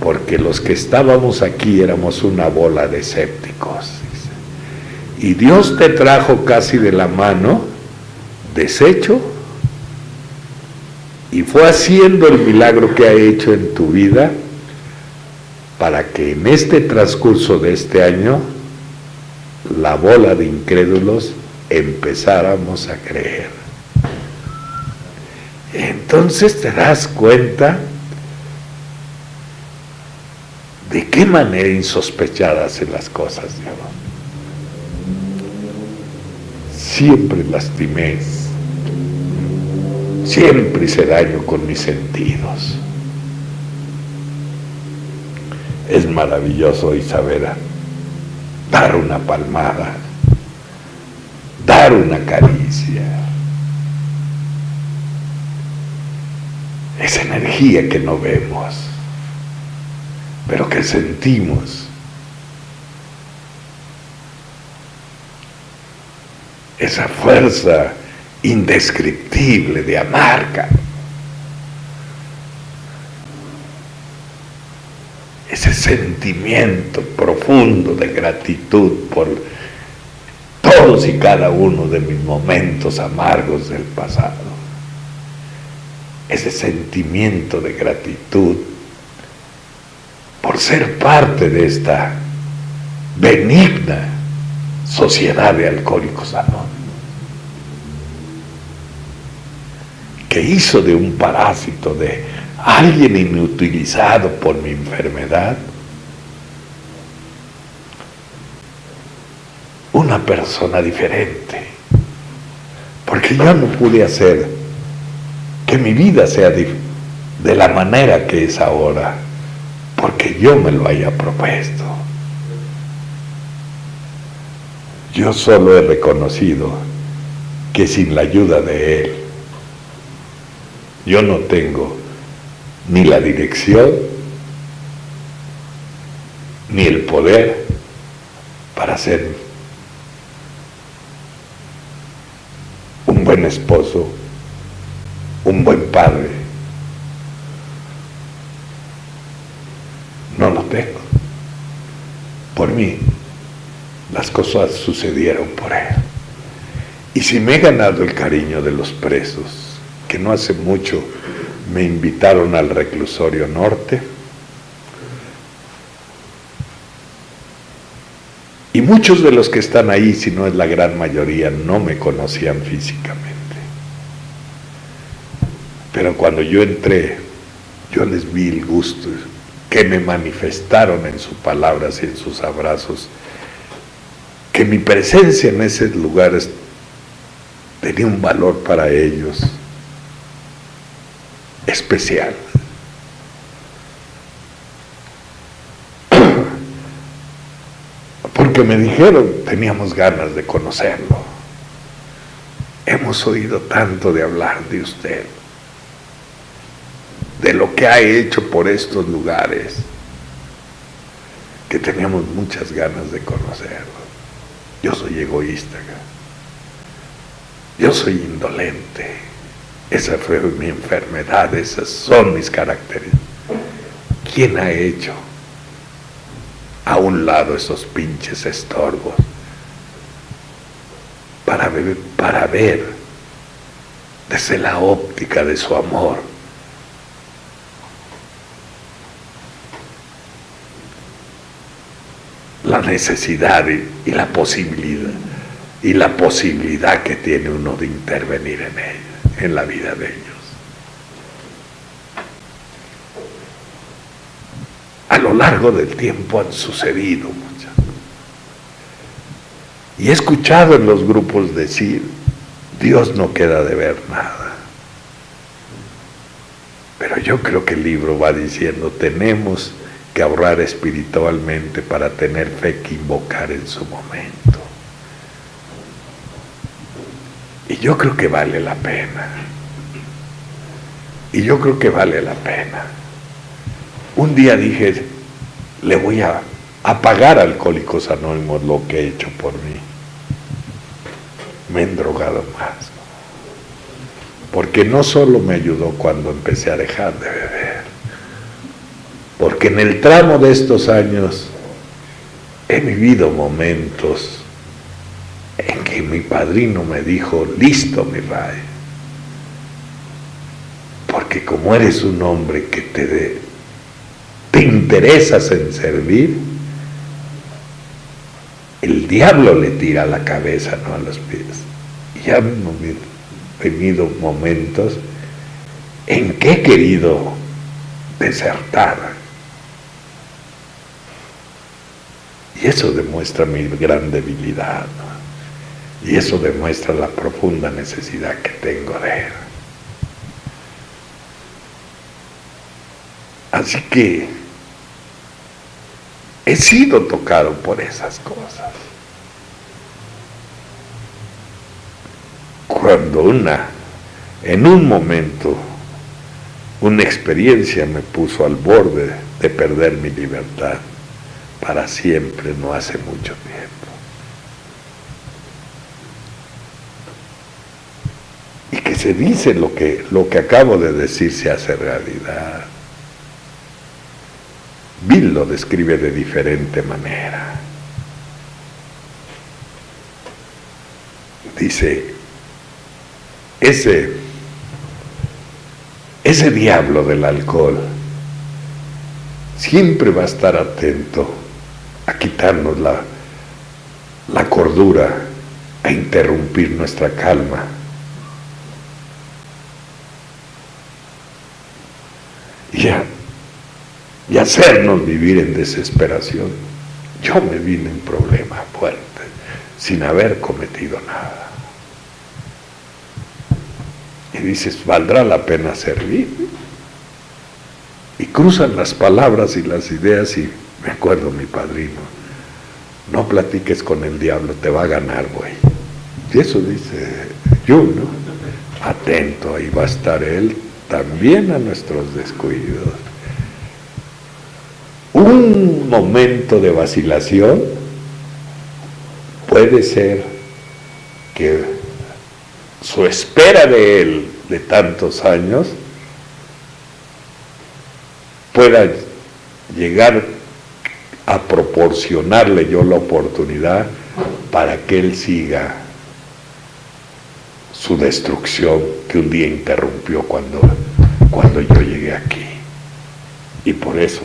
porque los que estábamos aquí éramos una bola de escépticos. Y Dios te trajo casi de la mano, deshecho, y fue haciendo el milagro que ha hecho en tu vida, para que en este transcurso de este año, la bola de incrédulos empezáramos a creer. Entonces te das cuenta de qué manera insospechada hacen las cosas Dios. Siempre lastimé, siempre hice daño con mis sentidos. Es maravilloso hoy saber dar una palmada, dar una caricia. Esa energía que no vemos, pero que sentimos. Esa fuerza indescriptible de amar, ese sentimiento profundo de gratitud por todos y cada uno de mis momentos amargos del pasado. ese sentimiento de gratitud por ser parte de esta benigna sociedad de Alcohólicos Anónimos, que hizo de un parásito, de alguien inutilizado por mi enfermedad, una persona diferente, porque yo no pude hacer que mi vida sea de la manera que es ahora, porque yo me lo haya propuesto. Yo solo he reconocido que sin la ayuda de Él, yo no tengo ni la dirección, ni el poder para ser un buen esposo, un buen padre. No lo tengo. Por mí, las cosas sucedieron por Él. Y si me he ganado el cariño de los presos, que no hace mucho me invitaron al reclusorio norte, y muchos de los que están ahí, si no es la gran mayoría, no me conocían físicamente. Pero cuando yo entré, yo les vi el gusto que me manifestaron en sus palabras y en sus abrazos, que mi presencia en esos lugares tenía un valor para ellos especial. Porque me dijeron, teníamos ganas de conocerlo. Hemos oído tanto de hablar de usted, de lo que ha hecho por estos lugares, que teníamos muchas ganas de conocerlo. Yo soy egoísta, yo soy indolente. Esa fue mi enfermedad, esas son mis caracteres. ¿Quién ha hecho a un lado esos pinches estorbos para ver desde la óptica de su amor la necesidad y la posibilidad que tiene uno de intervenir en ella, en la vida de ellos? A lo largo del tiempo han sucedido muchas. Y he escuchado en los grupos decir, Dios no queda de ver nada. Pero yo creo que el libro va diciendo, tenemos que ahorrar espiritualmente para tener fe que invocar en su momento. Y yo creo que vale la pena. Y yo creo que vale la pena. Un día dije, le voy a pagar a Alcohólicos Anónimos lo que he hecho por mí. Me he drogado más. Porque no solo me ayudó cuando empecé a dejar de beber, porque en el tramo de estos años he vivido momentos en que mi padrino me dijo, listo mi Ray, porque como eres un hombre que te interesas en servir, el diablo le tira a la cabeza, no a los pies. Y han venido momentos en que he querido desertar. Y eso demuestra mi gran debilidad, ¿no? Y eso demuestra la profunda necesidad que tengo de Él. Así que he sido tocado por esas cosas. Cuando en un momento, una experiencia me puso al borde de perder mi libertad para siempre, no hace mucho tiempo. Y que se dice lo que acabo de decir se hace realidad. Bill lo describe de diferente manera. Dice, ese ese diablo del alcohol siempre va a estar atento a quitarnos la cordura, a interrumpir nuestra calma. Y hacernos vivir en desesperación. Yo me vine en problema fuerte, sin haber cometido nada. Y dices, ¿valdrá la pena servir? Y cruzan las palabras y las ideas y me acuerdo mi padrino, no platiques con el diablo, te va a ganar, güey. Y eso dice yo, ¿no? Atento, ahí va a estar él también a nuestros descuidos. Un momento de vacilación puede ser que su espera de él de tantos años pueda llegar a proporcionarle yo la oportunidad para que él siga su destrucción que un día interrumpió cuando yo llegué aquí. Y por eso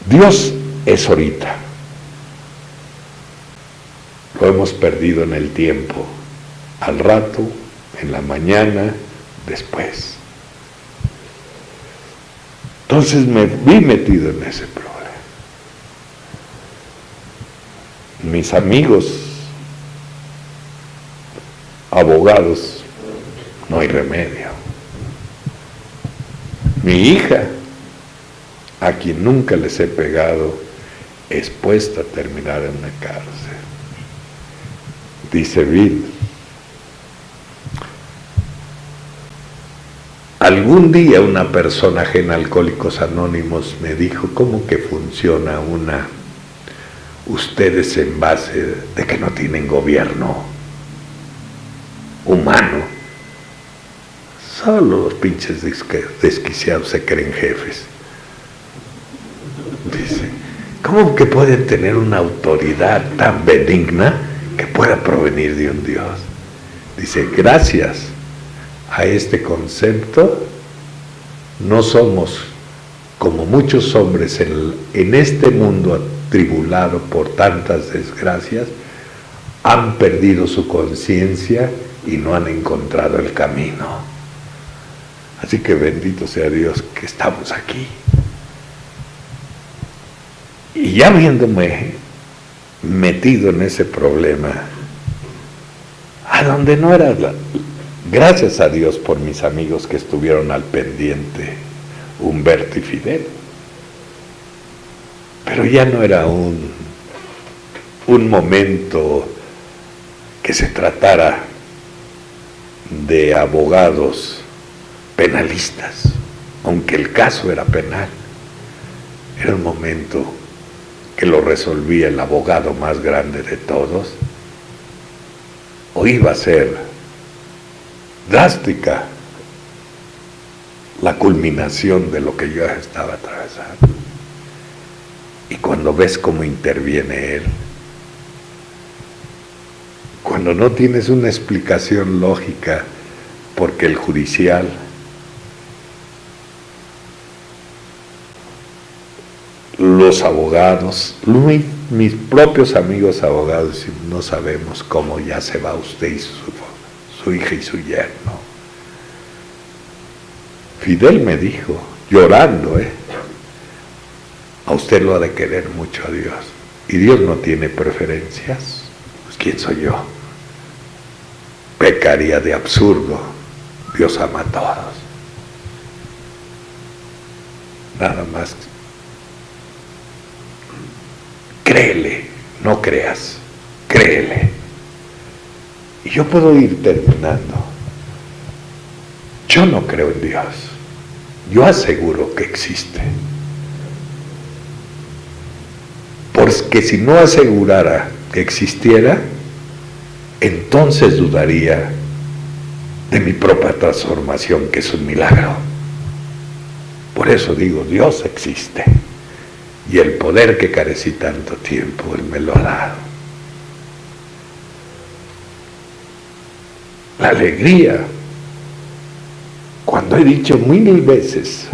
Dios es ahorita. Lo hemos perdido en el tiempo, al rato, en la mañana, después. Entonces me vi metido en ese problema. Mis amigos, abogados, no hay remedio. Mi hija, a quien nunca les he pegado, es puesta a terminar en una cárcel. Dice Bill, algún día una personaje en Alcohólicos Anónimos me dijo, ¿cómo que funciona ustedes en base de que no tienen gobierno humano? Solo los pinches desquiciados se creen jefes. Dice, ¿cómo que pueden tener una autoridad tan benigna que pueda provenir de un Dios? Dice, gracias a este concepto no somos como muchos hombres en este mundo atribulado por tantas desgracias, han perdido su conciencia y no han encontrado el camino. Así que bendito sea Dios que estamos aquí. Y ya viéndome metido en ese problema, a donde no era, gracias a Dios por mis amigos que estuvieron al pendiente, Humberto y Fidel, pero ya no era un momento que se tratara de abogados penalistas, aunque el caso era penal. Era un momento que lo resolvía el abogado más grande de todos, o iba a ser drástica la culminación de lo que yo estaba atravesando. Y cuando ves cómo interviene él, cuando no tienes una explicación lógica, porque el judicial los abogados, mis propios amigos abogados, no sabemos cómo ya se va usted y su hija y su yerno. Fidel me dijo, llorando, a usted lo ha de querer mucho a Dios, y Dios no tiene preferencias. Pues ¿quién soy yo? Pecaría de absurdo. Dios ama a todos. Nada más. Créele, no creas, créele. Y yo puedo ir terminando. Yo no creo en Dios. Yo aseguro que existe. Porque si no asegurara que existiera, entonces dudaría de mi propia transformación, que es un milagro. Por eso digo, Dios existe. Y el poder que carecí tanto tiempo, Él me lo ha dado. la alegría, cuando he dicho 1000 veces,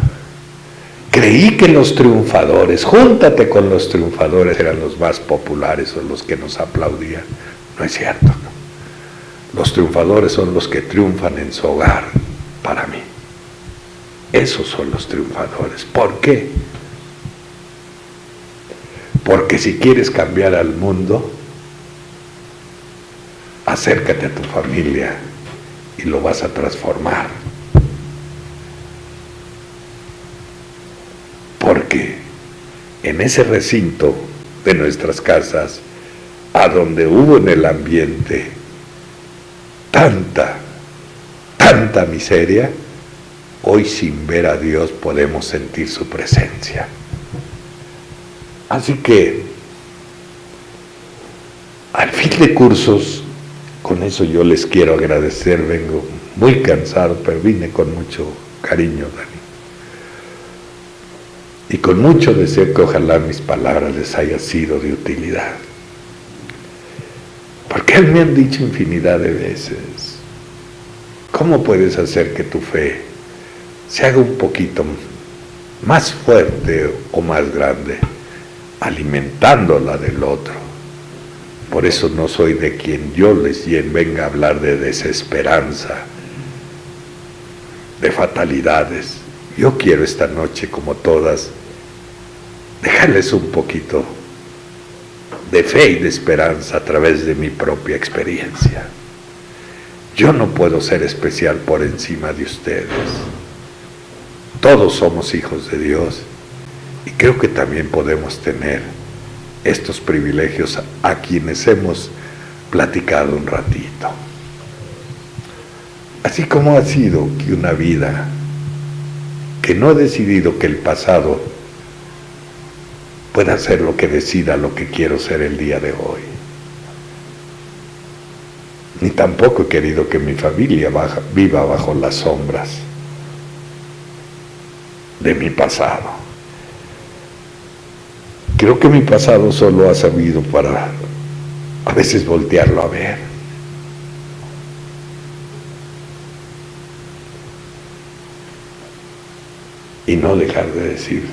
creí que los triunfadores, júntate con los triunfadores, eran los más populares o los que nos aplaudían. No es cierto. Los triunfadores son los que triunfan en su hogar, para mí. Esos son los triunfadores. ¿Por qué? Porque si quieres cambiar al mundo, acércate a tu familia y lo vas a transformar. Porque en ese recinto de nuestras casas, a donde hubo en el ambiente tanta miseria, hoy sin ver a Dios podemos sentir su presencia. Así que, al fin de cursos, con eso yo les quiero agradecer. Vengo muy cansado, pero vine con mucho cariño, Dani. Y con mucho deseo que ojalá mis palabras les haya sido de utilidad. Porque me han dicho infinidad de veces, ¿cómo puedes hacer que tu fe se haga un poquito más fuerte o más grande? Alimentando la del otro. Por eso no soy de quien yo les venga a hablar de desesperanza, de fatalidades. Yo quiero esta noche, como todas, dejarles un poquito de fe y de esperanza a través de mi propia experiencia. Yo no puedo ser especial por encima de ustedes. Todos somos hijos de Dios y creo que también podemos tener estos privilegios a quienes hemos platicado un ratito. Así como ha sido que una vida que no he decidido que el pasado pueda ser lo que decida lo que quiero ser el día de hoy. Ni tampoco he querido que mi familia viva bajo las sombras de mi pasado. Creo que mi pasado solo ha servido para a veces voltearlo a ver. Y no dejar de decir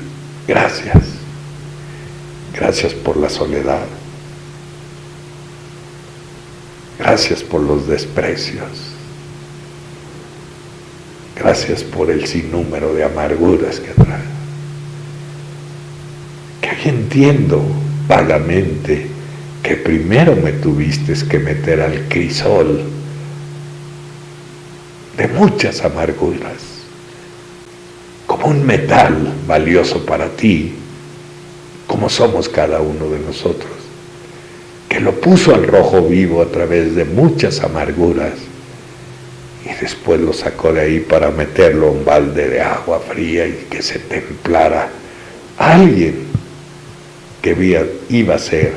gracias. Gracias por la soledad. Gracias por los desprecios. Gracias por el sinnúmero de amarguras que trae. Que entiendo vagamente que primero me tuviste que meter al crisol de muchas amarguras, como un metal valioso para ti, como somos cada uno de nosotros, que lo puso al rojo vivo a través de muchas amarguras y después lo sacó de ahí para meterlo a un balde de agua fría y que se templara alguien que iba a ser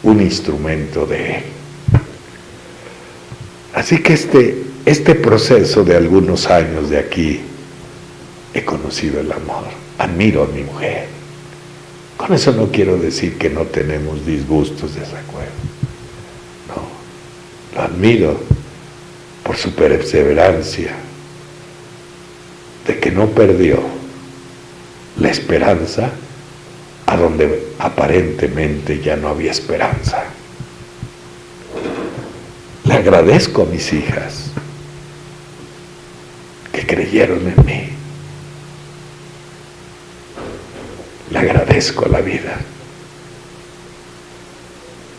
un instrumento de él. Así que este proceso de algunos años de aquí, he conocido el amor, admiro a mi mujer. Con eso no quiero decir que no tenemos disgustos, desacuerdos. No, lo admiro por su perseverancia, de que no perdió la esperanza a donde aparentemente ya no había esperanza. Le agradezco a mis hijas que creyeron en mí. Le agradezco a la vida,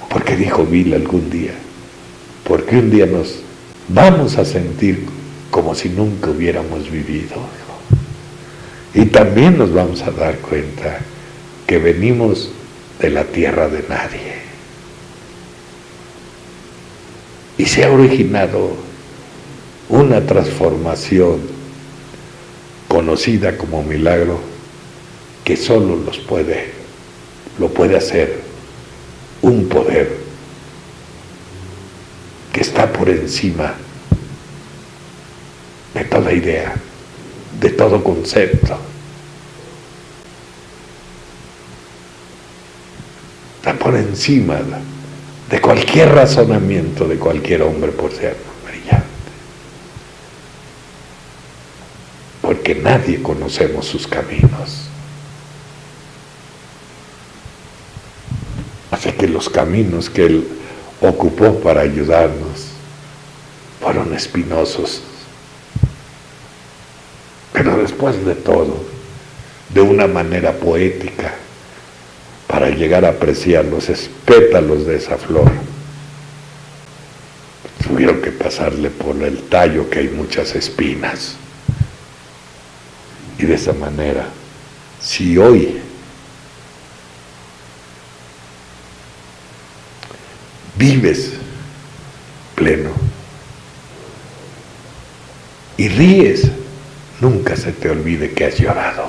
porque dijo Bill algún día, porque un día nos vamos a sentir como si nunca hubiéramos vivido, y también nos vamos a dar cuenta que venimos de la tierra de nadie, y se ha originado una transformación conocida como milagro, que solo lo puede hacer un poder que está por encima de toda idea, de todo concepto. Está por encima de cualquier razonamiento de cualquier hombre por ser brillante. porque nadie conocemos sus caminos. Así que los caminos que Él ocupó para ayudarnos fueron espinosos. Pero después de todo, de una manera poética, para llegar a apreciar los pétalos de esa flor, tuvieron que pasarle por el tallo, que hay muchas espinas. Y de esa manera, si hoy vives pleno y ríes, nunca se te olvide que has llorado.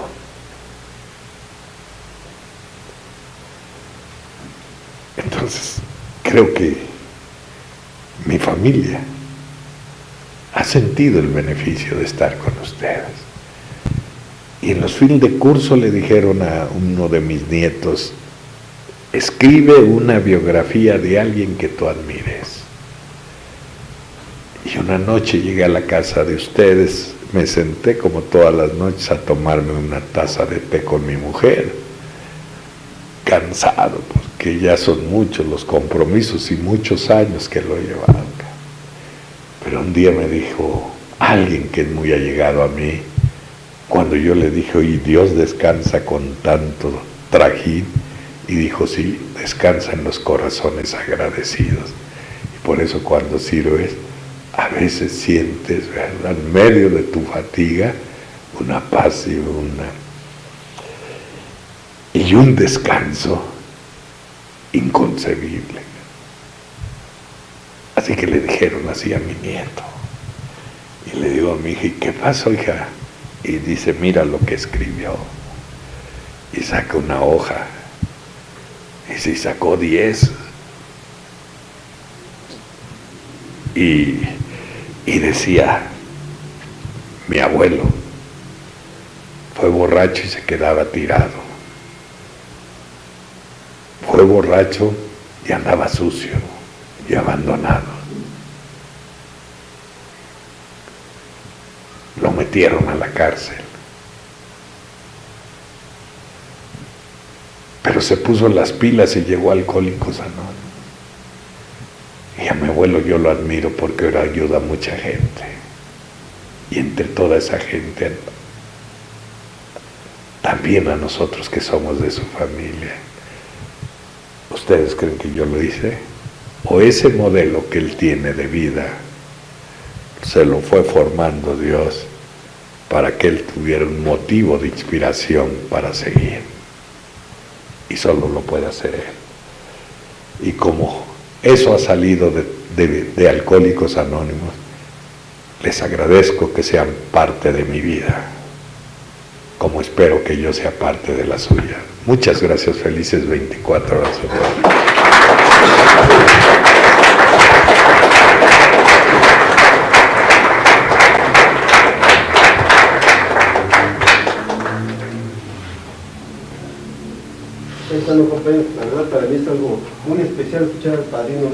Entonces, creo que mi familia ha sentido el beneficio de estar con ustedes. Y en los fines de curso le dijeron a uno de mis nietos: escribe una biografía de alguien que tú admires. Y una noche llegué a la casa de ustedes, me senté como todas las noches a tomarme una taza de té con mi mujer, cansado porque ya son muchos los compromisos y muchos años que lo he llevado. Pero un día me dijo alguien que es muy allegado a mí, cuando yo le dije: oye, Dios descansa con tanto trajín, y dijo: sí, descansa en los corazones agradecidos. Y por eso cuando sirves, a veces sientes, ¿verdad?, en medio de tu fatiga, una paz y un descanso inconcebible. Así que le dijeron así a mi nieto, y le digo a mi hija: ¿y qué pasó, hija? Y dice: mira lo que escribió. Y saca una hoja, y se sacó 10. Y decía: mi abuelo fue borracho y se quedaba tirado. Fue borracho y andaba sucio y abandonado. Lo metieron a la cárcel. Pero se puso las pilas y llegó a Alcohólicos Anónimos. Y a mi abuelo yo lo admiro porque ahora ayuda a mucha gente. Y entre toda esa gente, también a nosotros que somos de su familia. ¿Ustedes creen que yo lo hice? ¿O ese modelo que él tiene de vida se lo fue formando Dios para que él tuviera un motivo de inspiración para seguir? Y solo lo puede hacer él. Y como eso ha salido de Alcohólicos Anónimos, les agradezco que sean parte de mi vida, como espero que yo sea parte de la suya. Muchas gracias, felices 24 horas. La verdad, para mí es algo muy especial escuchar al padrino.